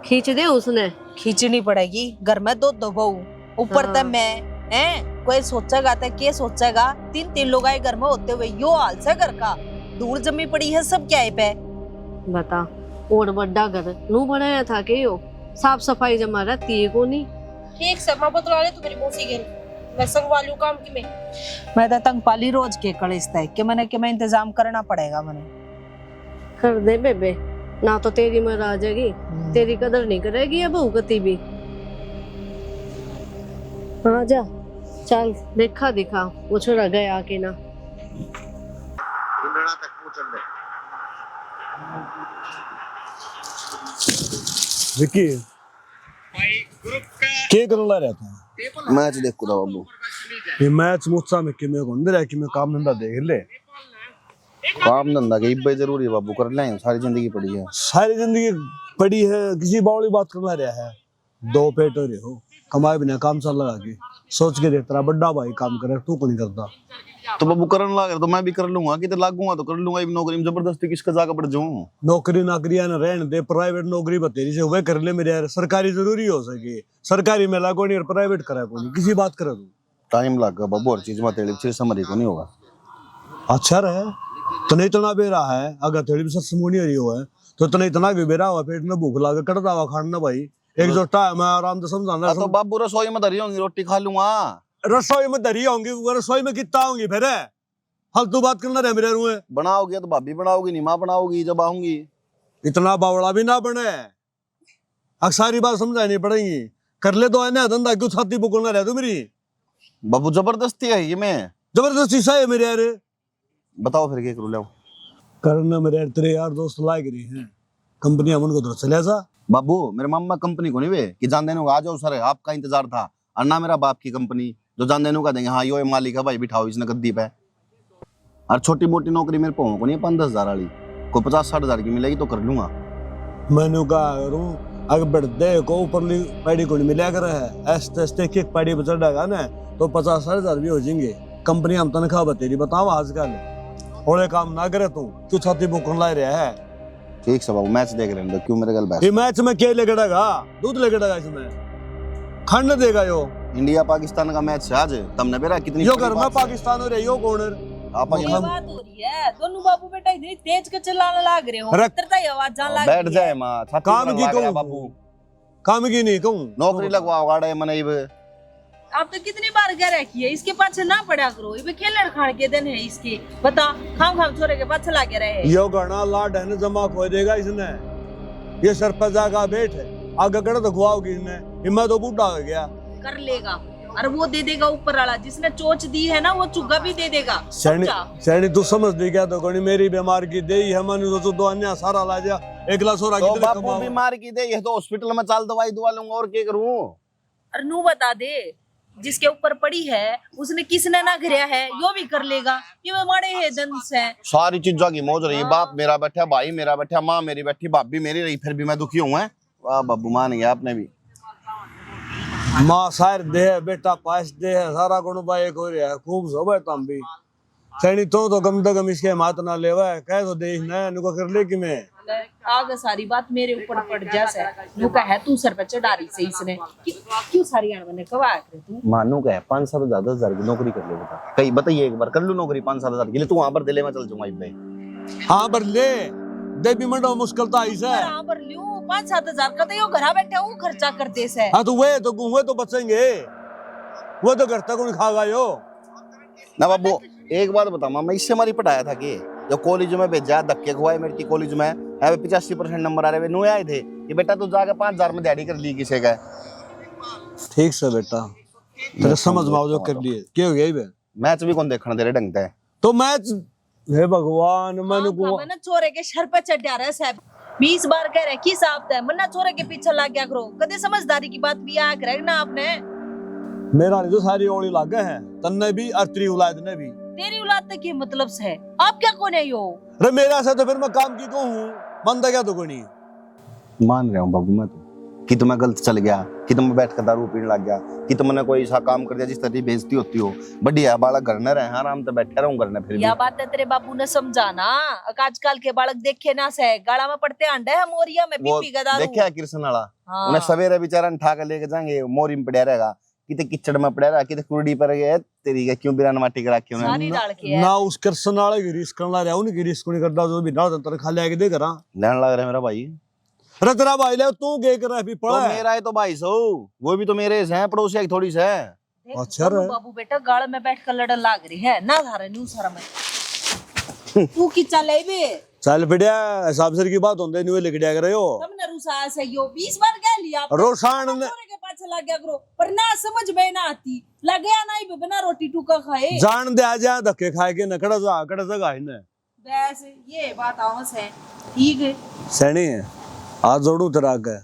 S6: खींच दे उसने।
S2: खींचनी पड़ेगी, घर में दो बहू ऊपर
S6: हाँ।
S2: तक मैं है, कोई सोचेगा तो के सोचेगा 3 लोग आए घर में होते हुए यो हाल से घर का, धूल जमी पड़ी है सब क्या है पे।
S6: बता और बड़ा घर नू बनाया था के यो साफ सफाई जमा रहती है को नहीं।
S4: ठीक से माँ बतला ले तू मेरी मौसी के, मैं संगवा लूं काम की
S2: मैं तो तंग पाली रोज के कलेस्ता है कि मैं इंतजाम करना पड़ेगा मैंने।
S6: कर दे बेबे ना तो तेरी मर आ जाएगी, तेरी कदर नहीं करेगी ये बहू कती भी। हाँ जा चल देखा दिखा वो छोरा गया के ना।
S3: विक्की के करने ला रहा था?
S5: मैच देखो था बाबू।
S3: ये मैच मुझसा में कि मैं कौन दे रहा कि मैं काम धंधा देख ले।
S5: काम धंधा की इब्बे जरूरी है बाबू, कर ले सारी जिंदगी पड़ी है।
S3: सारी जिंदगी पड़ी है, किसी बावली बात करना रहा है। 2 पेट हो रहे हो, कमाए बिना काम चल लगा के सोच के देख, तेरा बड़ा भाई काम करे तू को नहीं करता।
S5: तो बाबू करने लगा तो मैं भी कर लूंगा, कि तो लागूंगा तो कर लूंगा। नौकरी में जबरदस्ती किसका जाकर पड़ जाऊं।
S3: नौकरी नाकरिया न रहने दे, प्राइवेट नौकरी बतेरी से वह कर ले मेरे यार। सरकारी जरूरी हो सके, सरकारी में लागो नहीं और प्राइवेट करा को नहीं, किसी बात करे तू।
S5: टाइम लगा बाबू, हर चीज में तेरी फिर समझ को नहीं होगा।
S3: अच्छा रहे तो नहीं इतना बेरा है, अगर तेरी भी सत्समुनी हो रही हो है तो इतना इतना भी बेरा हुआ, पेट में भूख लागे कटता हुआ खाना भाई। एक जो टाइम है आराम से समझाना।
S5: तो बाबू रसोई में धरी होंगी, रोटी खा लूंगा।
S3: रसोई में धरी होंगी, रसोई में कितना होंगी फिर फालतू बात करना रहे मेरे रूए।
S5: बनाओगी तो भाभी बनाओगी, नहीं माँ बनाओगी जब आऊंगी।
S3: इतना बावड़ा भी ना बने, अब सारी बात समझानी पड़ेगी। कर ले तो है ना धंधा, क्यों छाती बुकलना रहे तू मेरी?
S5: बाबू जबरदस्ती है ये में,
S3: जबरदस्ती सा है मेरे यार।
S5: बताओ फिर क्या करूँ?
S3: करना मेरे यार, तेरे यार दोस्त लायक रही हैं कंपनी हमन को तो चले जा।
S5: बाबू मेरे मामा कंपनी को नहीं वे कि जान देने को आ जाओ सर, आपका इंतजार था। और ना मेरा बाप की कंपनी जो जान देने का देंगे हाँ यो मालिक है भाई बिठाओ इसने गद्दी पे। और छोटी मोटी नौकरी मेरे पाँव को नहीं, 5-10 हजार वाली कोई 50-60 हजार की मिलेगी तो कर लूंगा।
S3: मैंने कहा करूँ अगर बढ़ते को ऊपर पैड़ी को नहीं मिला कर है, ऐसे ऐसे एक पैड़ी पर चढ़ेगा ना तो 50,000 भी हो जाएंगे। कंपनी हम तनख्वाह बतेरी बताओ आजकल और काम ना करे तू क्यों छाती बुकन ला रहा है।
S5: ठीक से बाबू मैच देख रहे हैं क्यों मेरे गल
S3: ये मैच में क्या लगेगा दूध लगेगा इसमें खंड देगा यो
S5: इंडिया पाकिस्तान का मैच है आज तुमने बेरा कितनी
S3: यो घर में पाकिस्तान हो रही यो कौन
S5: आप
S2: ये बात हो रही है दोनों बाबू बेटा इतनी तेज के चिल्लाने लग रहे हो
S3: रख-
S2: तरता ही आवाज जान लग
S5: बैठ
S2: रही
S5: जाए
S2: है।
S5: मां
S3: काम की कहूं
S5: बाबू
S3: काम की नहीं कहूं
S5: नौकरी लगवाओ गाड़े मने
S2: आप तो कितनी बार कह रखी है इसके पाछे ना पड़ा करो ये खेलने खाने के दिन है इसके बता खाम खाम छोरे के पाछे लगे रहे
S3: यो गणा लाड है न जमा खो देगा इसने ये सर पर जागा बैठ आगे कड़ा तो खुआओगी इसने हिम्मत तो बूढ़ा हो गया
S2: कर लेगा और वो दे देगा ऊपर वाला जिसने चोच दी है ना वो चुग्गा भी दे देगा
S3: सैनी तू समझ दी क्या तो कोनी मेरी बीमार की दे है मन तो दो अन्य सारा ला जा एक लाख सोरा
S5: तो
S3: कितने
S5: बापू
S3: कमाओ
S5: बीमार की दे ये तो हॉस्पिटल में चाल दवाई दुआ लूंगा और क्या करूं।
S2: और नू बता दे जिसके ऊपर पड़ी है उसने किसने ना गिरा है यो भी कर लेगा ये वो माड़े है दंस है
S5: सारी चीजों की मौज रही बाप मेरा बैठा भाई मेरा बैठा माँ मेरी बैठी भाभी मेरी रही फिर भी मैं दुखी हूँ। वाह बाबू मान गया आपने भी
S3: माँ शायर दे है बेटा पास दे है सारा गुण बाए को रहा है खूब सब है तुम भी सैनी तो कम से कम इसके मात ना लेवा है कह तो देख ना इनको कर ले कि मैं
S2: आगे सारी बात मेरे ऊपर पड़ जैसे नू कहे तू सर पे चढ़ा रही से इसने क्यों सारी आन मैंने कवा करे तू
S5: मानू का है 5-7 10,000 की नौकरी कर ले बता कहीं बताइए एक बार कर लू नौकरी 5-7 हजार के लिए तू वहां पर दिले में चल जाऊंगा भाई
S3: हाँ पर ले दे भी मंडो मुश्किल तो आई से
S2: हां पर लियो 5-7 हजार का तो यो घरा बैठे हूं खर्चा कर दे से
S3: हाँ तो वे तो बचेंगे वो तो घर तक उन्हें खागा यो
S5: ना बाबू एक बात बता मैं इससे हमारी पढ़ाया था कि जो कॉलेज में भेजा धक्के खुआए मेरी कॉलेज में 85% नंबर आ रहे नु आए थे कि बेटा तू जाके 5,000 में दिहाड़ी कर ली किसे का
S3: ठीक से बेटा तेरे समझ में आओ जो कर लिए क्या हो गया
S5: मैच भी कौन देखने दे रहे ढंग से
S3: तो मैच हे भगवान मैंने को
S2: ना छोरे के सर पे चढ़ा रहा साहब 20 बार कह रहे की साहब है मन्ना छोरे के पीछे लग गया करो कदे समझदारी की बात भी आ करे ना आपने
S3: मेरा तो सारी ओली लागे है तन्ने भी और तेरी औलाद ने भी
S2: तेरी औलाद तक के मतलब से है आप क्या कौन है यो
S3: अरे मेरा से तो फिर मैं काम की कहूँ बंदा क्या तो कोनी
S5: मान रहा हूँ बाबू मैं तो कि तुम्हें गलत चल गया कि तुम बैठ कर दारू पीने लग गया कि तुमने कोई ऐसा काम कर दिया जिस तरह की बेइज्जती होती हो बढ़िया बालक घर न रहे आराम से बैठे रहूं घर में फिर भी
S2: यह बात है तेरे बाबू ने समझाना आजकल के बालक देखे ना से गाड़ा में पड़ते अंडे है मोरिया में
S5: वो
S2: पीपी का दारू
S5: देखा कृष्ण वाला
S2: हाँ।
S5: उन्हें सवेरे बेचारा उठा कर लेके जाएंगे मोरी में पड़ा रहेगा किते किचड़ में पड़ा रहा किते कुर्डी पर गए तेरी के क्यों बिरान माटी करा के उन्हें
S2: सारी डाल के है
S3: ना उस कृष्ण वाले की रिस्क करना रहा उनकी रिस्क नहीं करता जो भी ना तंत्र खा ले के दे करा
S5: लेने लग रहा है मेरा भाई
S3: अरे तेरा भाई ले तू के कर अभी
S5: तो
S3: पड़ा है
S5: मेरा है तो भाई सो वो भी तो मेरे से हैं पड़ोसी है थोड़ी से
S2: देख,
S3: अच्छा
S2: दोनों
S3: रे।
S2: बाबू बेटा गाड़ में बैठ कर लड़न लाग रही है ना धारा न्यू सारा में तू की चले बे
S3: चल बिटिया हिसाब से की बात होंदे नहीं लिख दिया करे हो
S2: तुमने रुसा से यो 20 बार कह लिया
S3: रोशान ने
S2: छोरे के पाछे लग गया करो पर ना समझ में ना आती लगे ना ही बिना रोटी टूका खाए
S3: जान दे आ जा धक्के खाए के नकड़ा जा कड़ा जगह है ने
S2: बस ये बात आवस है ठीक है
S3: सैनी आज जोड़ू तेरा के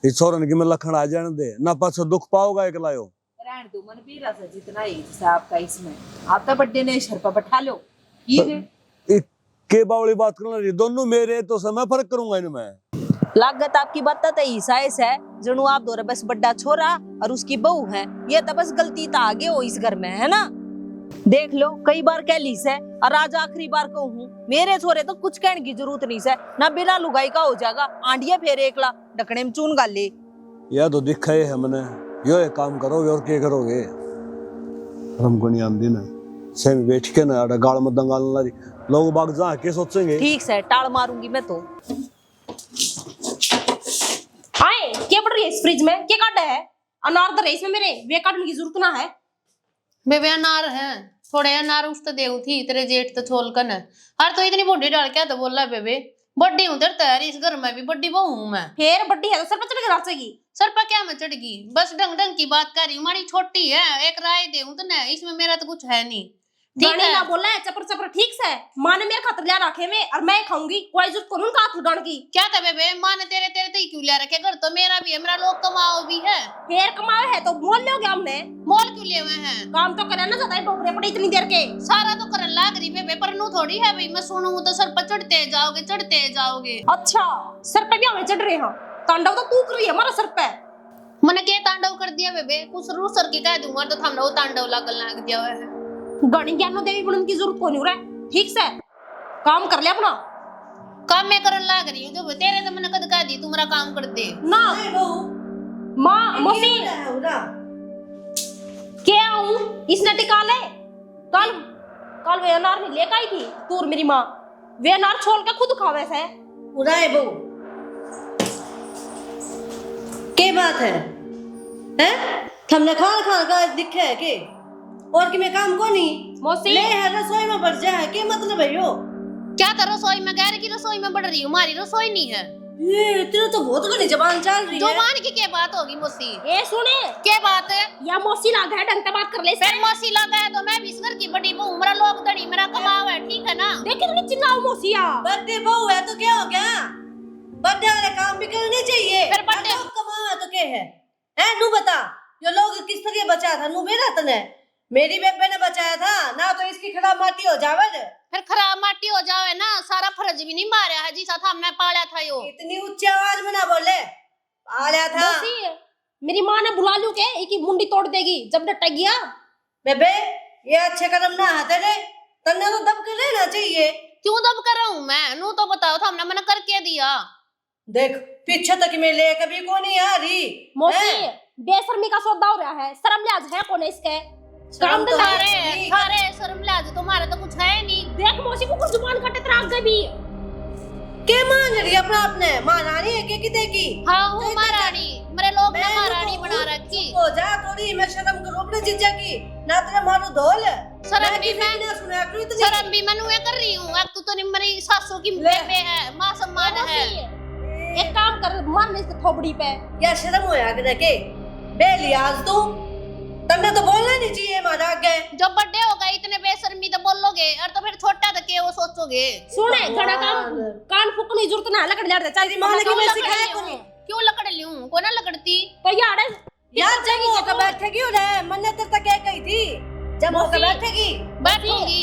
S3: इस छोरन की मैं लखन आ जाने दे ना पाछो दुख पाओगा एक लायो
S2: रहन दो मन पीरा से जितना ही हिसाब का इसमें आप तो बड्डे ने शर पर बैठा लो ठीक है
S3: के बावली बात करना रही दोनों मेरे तो समय फर्क करूंगा इनमें
S2: लागत आपकी बात तो ईसाइस है जनू आप दो बस बड्डा छोरा और उसकी बहू है ये तो बस गलती तो आगे हो इस घर में है ना देख लो कई बार कह ली से और आज आखिरी बार कहूँ मेरे छोरे तो कुछ कहने की जरूरत नहीं से ना बिना लुगाई का हो जाएगा आंडिया फेर एकला डकने में चून गाले
S3: यह तो दिखा है हमने यो एक काम करोगे और क्या करोगे हमको नहीं आंदी ना सेम बैठ के ना गाड़ में दंगाल ला लोग बाग जा के सोचेंगे
S2: ठीक से टाल मारूंगी मैं तो
S4: आए क्या पड़ रही है इस फ्रिज में क्या काटा है अनार दर है इसमें मेरे वे काटने की जरूरत ना है
S1: बेबे अनार है थोड़े अनार उस तो देऊ थी तेरे जेठ तो छोल कन हर तो इतनी बूढ़ी डाल क्या तो बोला बेबे बड्डी हूँ तेरे तैयारी इस घर में भी बड्डी बहू हूँ मैं
S4: फिर बड्डी है तो सर पर चढ़ के नाचेगी
S1: सर पर क्या मैं चढ़गी बस ढंग ढंग की बात कर रही हूँ हमारी छोटी है एक राय दे तो ना इसमें मेरा तो कुछ है नहीं ठीक
S4: गाड़ी
S1: है
S4: ना बोला है चपर चपर ठीक से माँ ने मेरे खातर लिया रखे में और मैं खाऊंगी कोई जरूरत करूँ का हाथ उड़ाने की
S1: क्या था बेबे माँ ने तेरे तेरे तो ही क्यों लिया रखे घर तो मेरा भी है मेरा लोग कमाओ भी है
S4: फिर कमाए है तो मोल लोगे हमने
S1: मोल क्यों लिए हुए हैं
S4: काम तो करे ना ज्यादा डोकरे पड़े इतनी देर के
S1: सारा तो करन लाग रही बेबे पर नू थोड़ी है भाई मैं सुनूं तो सर पर चढ़ते जाओगे
S4: अच्छा सर पे भी हमें चढ़ रहे हैं तांडव तो तू कर रही है हमारा सर पे
S1: मैंने क्या तांडव कर दिया बेबे, कुछ रूसर की कह दूंगा तो हमने वो तांडव लग दिया हुआ है।
S4: गाड़ी ज्ञानो देवी बनने की जरूरत कोनी हो रहा है, ठीक से काम कर ले अपना।
S1: काम मैं करने लग रही हूँ, जो तेरे तो मैंने कद कह दी तू मेरा काम कर दे
S4: ना माँ मौसी
S6: उरा
S4: क्या हूँ इसने टिका ले। कल कल वे अनार नहीं लेकर आई थी तूर मेरी माँ, वे अनार छोड़ के खुद खावे से।
S6: उराए बहू के बात है हैं? हमने खान खान का दिखे है के और कि मैं काम को नहीं
S4: मौसी
S6: ले है रसोई में बढ़ जाए के मतलब है यो?
S1: क्या तो रसोई में गैर की रसोई में बढ़ रही हूँ, हमारी रसोई नहीं है।
S6: ये तेरे तो बहुत घनी जबान चल रही है।
S1: जुबान की क्या बात होगी मौसी?
S4: ए सुने
S1: क्या बात है?
S4: या मौसी लागा है ढंग से बात कर ले।
S1: फिर मौसी लगा है तो मैं भी इस घर की बड़ी बहू, मेरा लोग धड़ी मेरा कमाव है, ठीक है ना?
S4: देखे तुमने चिल्लाओ मौसिया।
S6: बर्थडे बहू है तो क्या हो गया? बर्थडे वाले काम भी करने चाहिए।
S1: फिर बर्थडे
S6: कमावा है तो क्या है? नू बता जो लोग किस तरह बचाया था नू बेरा तने मेरी बेबे ने बचाया था ना, तो इसकी खराब माटी हो जावे।
S1: फिर खराब माटी हो जावे ना, सारा फर्ज भी नहीं मारा है जिसा था हमने पाला था यो।
S6: इतनी ऊंची आवाज में ना बोले, पाला था।
S4: मौसी मेरी माँ ने बुला लू के एक ही मुंडी तोड़ देगी जब डट गया।
S6: बेबे ये अच्छे कदम ना आते रे, तन्ने तो दब कर रहना चाहिए।
S1: क्यों दब कर रहा हूँ मैं? नू तो बताओ था हमने मना करके दिया।
S6: देख पीछे तक में ले कभी को नहीं आ रही।
S4: मौसी बेशर्मी का सौदा हो रहा है, शर्म लिहाज है कौन इसके?
S6: काम तो
S1: थारे शर्म लाज तुम्हारे तो कुछ है नहीं।
S4: देख मौसी को कुछ जुबान काटे तराक गई भी
S6: के मान रही अपना अपने महारानी है के किते की?
S1: हाँ हूँ महारानी, मेरे लोग ने महारानी बना रखी।
S6: हो जा थोड़ी मैं शर्म करो अपने जीजा की, ना तेरा मारो धोल।
S1: शर्म भी मैं
S6: ना सुना करो इतनी।
S1: शर्म भी मैं नुए कर रही हूँ। अब तू तो नहीं मेरी सासू की बेबे है, माँ सम्मान है।
S4: एक काम कर मार इसके थोबड़ी पे।
S6: या शर्म होया करे के बेलियाज तू तन्ने तो बोलना नहीं चाहिए मारा आगे।
S1: जब बर्थडे होगा इतने बेशर्मी तो बोलोगे, और तो फिर छोटा तो के वो सोचोगे।
S4: सुने घड़ा काम कान फूकने की जरूरत ना लकड़ जा चल री मां
S6: क्यों
S4: ने
S6: सिखाया कोनी?
S1: क्यों लकड़ लूं? को ना लकड़ती
S4: तो यार
S6: यार जब हो के बैठेगी उरे मन्ने तेरे तक क्या कही थी? जब हो के बैठेगी
S1: बैठूंगी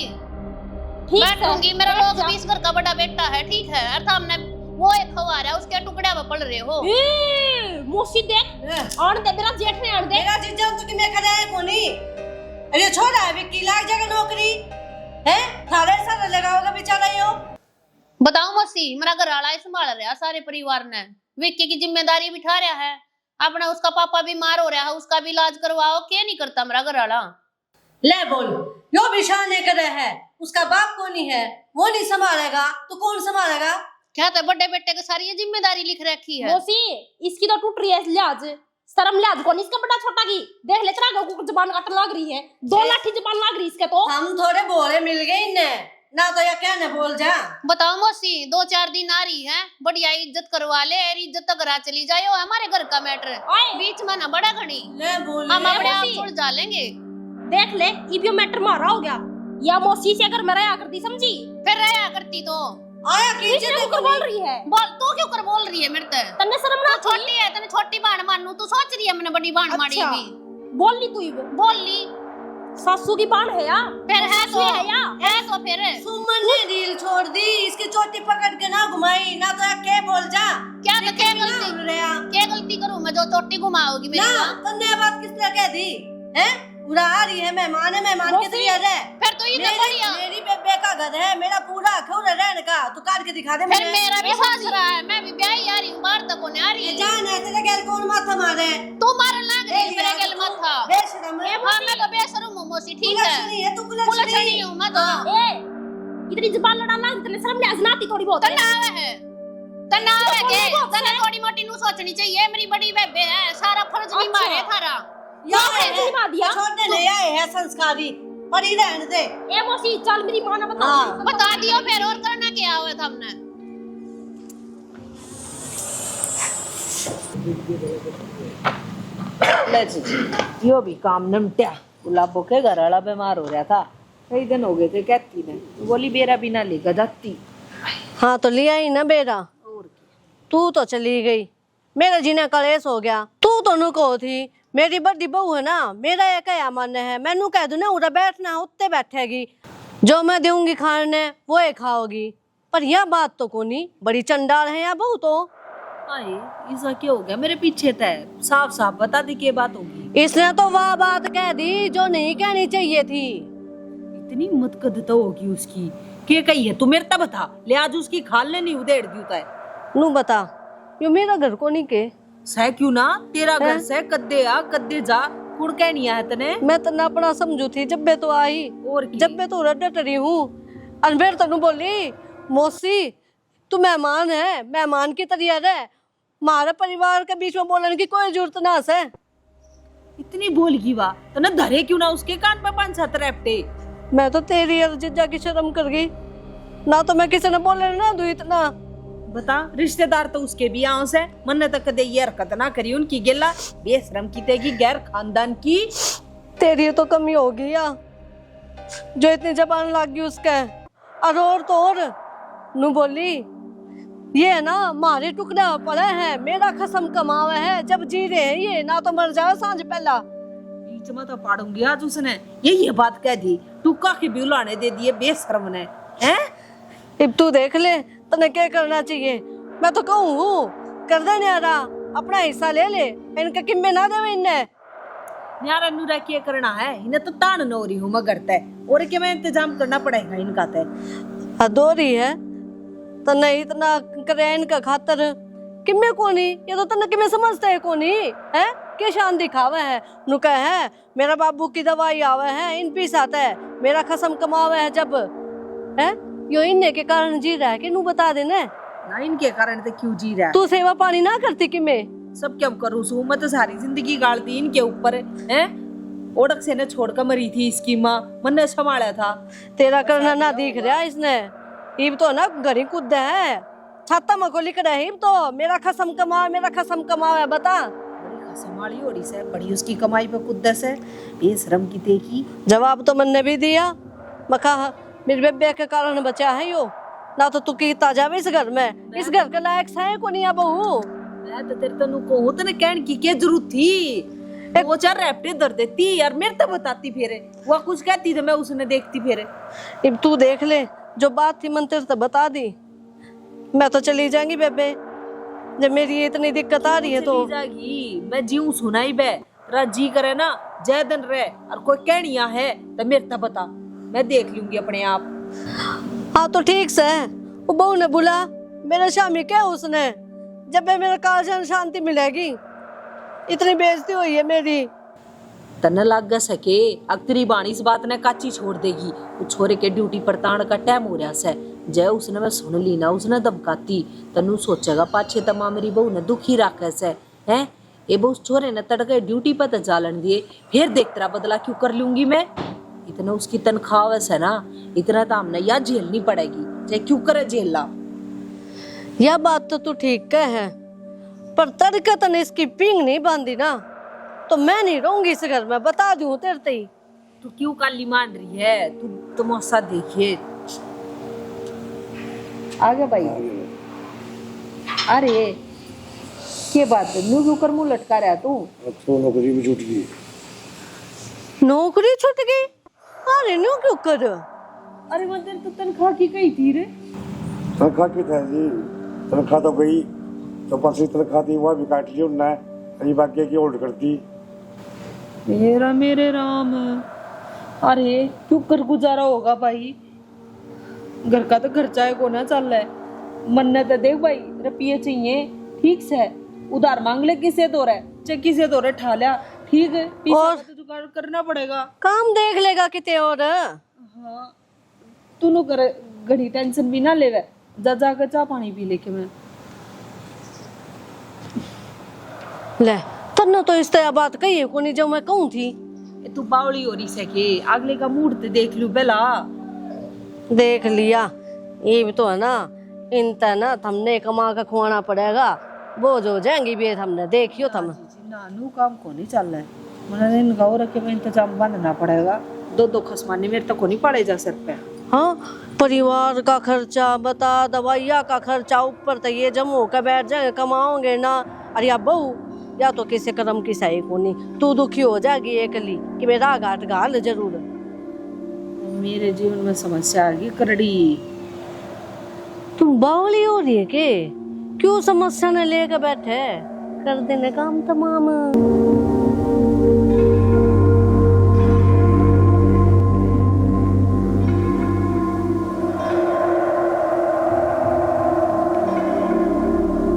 S4: ठीक
S1: बैठूंगी। मेरा लोग भी इस घर का बड़ा बेटा है, ठीक है? और सामने वो एक खवा रहा है, उसके टुकड़े में पड़ रहे हो।
S4: मौसी देख आन दे मेरा जेठ ने आन दे।
S6: मेरा जीजा तो कि मैं खड़ा है कोनी। अरे छोड़ा है विक्की लाग जाएगा नौकरी है थारे सर लगाओगे बेचारा यो।
S1: बताओ मौसी, मेरा घर वाला संभाल रहा सारे परिवार ने, विक्की की जिम्मेदारी बिठा रहा है अपना। उसका पापा बीमार हो रहा है, उसका भी इलाज करवाओ, क्या नहीं करता मेरा घर वाला?
S6: ले बोल यो बिशाने करे है, उसका बाप कोनी है, वो नहीं संभालेगा तो कौन संभालेगा?
S1: क्या तो बड़े बेटे की सारी ये जिम्मेदारी लिख रखी है।
S4: मौसी इसकी तो टूट रही है लिहाज, शर्म लिहाज कौन इसका बड़ा छोटा की देख ले तेरा को जबान काटने लग रही है, 2 लाठी जबान लग रही इसके तो।
S6: हम थोड़े बोले मिल गए इन्हें ना, तो या क्या न बोल जा।
S1: बताओ मौसी 2-4 दिन आ रही है, बढ़िया इज्जत करवा ले, और इज्जत तो करा चली जाए। हमारे घर का मैटर बीच में ना बड़ा घड़ी,
S6: ले बोल
S1: हम अपने आप सुलझा लेंगे।
S4: देख ले इबियो मैटर मारा हो गया या मौसी से अगर मैं रहा करती समझी
S1: फिर रहा करती तो
S6: आया की
S4: इसने ऊपर बोल रही है।
S1: बोल तू क्यों कर बोल रही है मेरे ते?
S4: तन्ने शर्म ना
S1: छोटी है, तने छोटी बाण मानू, तू सोच रही है मैंने बड़ी बाण मारी भी।
S4: बोल ली तू
S1: बोल ली
S4: सासू की बाण है या
S1: फिर है तो
S4: है या
S1: है तो फिर
S6: सुमन ने रील छोड़ दी, इसकी चोटी पकड़ के ना घुमाई ना, तो क्या बोल जा।
S1: क्या तो क्या गलती करूं मैं जो चोटी घुमाओगी मेरी?
S6: ना तन्ने बात किस तरह कह दी है? उड़ा आ रही है मेहमान है, मेहमान की तरह है।
S1: फिर तो ये तो बढ़िया
S6: मेरी बेबे का घर है, मेरा पूरा खौर रहने का, तू काट के दिखा दे।
S1: फिर मेरा भी सास रहा है, मैं भी ब्याही आ रही हूं, बाहर तक नहीं आ रही।
S6: जान है तेरे गैल कौन माथा मारे?
S1: तू मारने लग रही है मेरे गल माथा।
S6: बेशरम है।
S1: हां मैं तो बेशरम हूं मौसी, ठीक है?
S6: कुलछनी है तू,
S1: कुलछनी
S6: कुलछनी
S1: हूं मैं तो।
S4: ए इतनी जबान लड़ाना इतने शर्म लिहाज ना आती थोड़ी बहुत
S1: तनाव है के तने थोड़ी मोटी नु सोचनी चाहिए। मेरी बड़ी बेबे है, सारा फर्ज नहीं मारे थारा।
S6: छोड़ने ले आए हैं संस्कारी, पर ही रहने दे।
S4: ए मौसी चल मेरी मां ने बता
S1: बता दियो फिर और करना क्या हुआ था हमने।
S2: ले जी यो भी काम निपटा। गुलाबो के घर वाला बीमार हो रहा था, कई दिन हो गए थे, कहती ने तो बोली बेरा बिना लेकर जाती।
S6: हाँ तो लिया ही ना बेरा, तू तो चली गई, मेरा जीना कलेश हो गया। तू तो नुको थी, मेरी बड़ी बहू है ना, मेरा ये क्या मन है, मैनू कह दू ना उधर बैठना उत्ते बैठेगी, जो मैं दूंगी खाने वो ही खाओगी। पर यह बात तो कोनी, बड़ी चंडाल है यहाँ बहू तो।
S2: आए ऐसा क्या हो गया मेरे पीछे तय साफ साफ बता दी क्या बात होगी।
S6: इसने तो वह बात कह दी जो नहीं कहनी चाहिए थी।
S2: इतनी मत कद तो होगी उसकी क्या कही है तू मेरे तब बता ले आज उसकी खाल ने नहीं उधेड़ दी है।
S6: नू बता यो मेरा घर को नहीं के
S2: सह क्यों ना तेरा घर
S6: हैं?
S2: से कद्दे आ कद्दे जा कुड़ कह नहीं आया तने
S6: मैं तना अपना समझू थी जब मैं तो आई
S2: और की?
S6: जब मैं तो रट रही हूँ अनबेर तनु बोली मौसी तू मेहमान है मेहमान की तरह रह हमारे परिवार के बीच में बोलने की कोई जरूरत ना है।
S2: इतनी बोल की वाह तने धरे क्यों ना उसके कान पे 5-7 रैपटे।
S6: मैं तो तेरी और जीजा की शर्म कर गई ना तो मैं किसी ने बोले ना दू इतना।
S2: बता रिश्तेदार तो उसके भी आंव से मन तक कदे ये हरकत ना करी उनकी गिला बेशरम की तेगी गैर खानदान की।
S6: तेरी तो कमी होगी या जो इतनी जबान लग गई उसका और तो और नू बोली ये है ना मारे टुकड़ा पड़ा है मेरा खसम कमावा है जब जी रहे हैं ये ना तो मर जाओ सांझ पहला।
S2: बीच में तो पाड़ूंगी आज उसने ये बात कह दी टुक्का के भी उलाने दे दिए बेशरम ने हैं।
S6: अब तू देख ले तने क्या करना चाहिए मैं तो कहूँ हूँ कर दे न्यारा अपना हिस्सा ले ले इनके किम्मे ना दे इन्हें।
S2: न्यारा नूरा क्या करना है इन्हें तो तान नोरी हूँ मगर तय और के मैं इंतजाम करना पड़ेगा इनका तय।
S6: हदोरी है तो नहीं इतना करेन का खातर किम्मे को नहीं ये तो तने किम्मे समझते है को नहीं है क्या शान दिखावा है नुका है मेरा बाबू की दवाई आवा है इन पीस आता है मेरा खसम कमावा है जब है यो इन्ने के कारण जी रहा है कि नू बता देना
S2: ना इनके कारण तो क्यों जी रहा है।
S6: तू सेवा पानी ना करती किम्मे
S2: सब क्या करूँ सू मैं तो सारी जिंदगी गाड़ दी इनके ऊपर है। ओडक से ने छोड़कर मरी थी इसकी माँ मन ने संभाला था
S6: तेरा करना ना दिख रहा इसने इब तो ना घड़ी कूद है छाता मको लिख रहे इब तो मेरा खसम कमा है बता।
S2: बड़ी संभाली ओड़ी से बड़ी उसकी कमाई पे कुद्दस है बेशरम की तेकी।
S6: जवाब तो मैंने भी दिया मखा मेरे बेबे के कारण बचा है यो ना तो तू की ताजा भी इस घर में इस घर के लायक है को नहीं बहू।
S2: मैं तो तेरे तनु को हूं तने कहने की क्या जरूरत थी वो चार रैपटे दर देती यार मेरे तो बताती फिर वो कुछ कहती तो मैं उसने देखती फिर।
S6: अब तू देख ले जो बात थी मंत्र तो बता दी मैं तो चली जाऊंगी बेबे जब मेरी इतनी दिक्कत आ रही है तो
S2: जागी मैं जीव सुनाई बे तेरा जी करे ना जय दिन रहे और कोई कहनिया है तो मेरे तो बता मैं देख लूंगी अपने आप।
S6: हाँ तो ठीक से वो बहू ने बुला मेरे शामी क्या उसने जब मेरा कालजान शांति मिलेगी इतनी बेइज्जती हुई है मेरी।
S2: तने लग सके अब तेरी बाणी इस बात ने काची छोड़ देगी वो छोरे के ड्यूटी पर ताण का टाइम हो रहा से जय उसने मैं सुन ली ना उसने दबकाती तनु सोचेगा पाछे तमा मेरी बहू ने दुखी रखे से हैं ये बहु छोरे ने तड़के ड्यूटी पर तो जालन दिए फिर देख तेरा बदला क्यों कर लूंगी मैं। इतना उसकी तनख्वाह वैसे ना इतना तो हमने या झेलनी पड़ेगी चाहे क्यों करे झेलना।
S6: यह बात तो तू ठीक कह है पर तड़का तने इसकी पिंग नहीं बांधी ना तो मैं नहीं रहूंगी इस घर में बता दूं तेरे ही।
S2: तू क्यों काली मान रही है तू तमाशा देखिए आ गया भाई। अरे क्या बात है नू कर मुंह लटका रहा तू
S7: तो नौकरी भी छूट गई।
S6: नौकरी छूट गई अरे न्यू क्यों कर।
S2: अरे मंदिर तो तनख्वाह की कही थी रे
S7: तनख्वाह की था जी तनख्वाह तो गई तो परसों तनख्वाह थी वह भी काट ली उनने अभी बाकी की होल्ड करती।
S2: मेरा मेरे राम अरे क्यों कर गुजारा होगा भाई घर का तो खर्चा है को ना चल रहा है मन ने तो देख भाई रुपये चाहिए ठीक से उधार मांग ले किसे दो रहा है चाहे किसे दो रहे ठा लिया ठीक है और तो जुगाड़ करना पड़ेगा
S6: काम देख लेगा किते और।
S2: हाँ तू करे घड़ी टेंशन भी ना ले जा जाकर चाह पानी पी लेके मैं
S6: ले तन्नो तो इस तरह बात कही है को नहीं जो मैं कहूँ थी।
S2: तू बावली हो रही सके अगले का मूड तो देख लू बेला
S6: देख लिया ये भी तो है ना इनता ना हमने कमा कर खुआना पड़ेगा वो जो जाएंगी भी हमने देखियो थम
S2: नानू काम को नहीं चल रहा है मैंने इनका और रखे में इंतजाम बांधना पड़ेगा दो खसमाने मेरे तक को नहीं पड़ेगा सर पे।
S6: हाँ परिवार का खर्चा बता दवाइया का खर्चा ऊपर तो ये जमो के बैठ जाएंगे कमाओगे ना अरे या बहू या तो किसी कदम की सही को नहीं तू दुखी हो जाएगी एकली कि मेरा घाट घाल जरूर।
S2: मेरे जीवन में समस्या आ गई करड़ी
S6: तुम बावली हो रही है के क्यों समस्या ने लेकर बैठे, कर देने काम तमाम।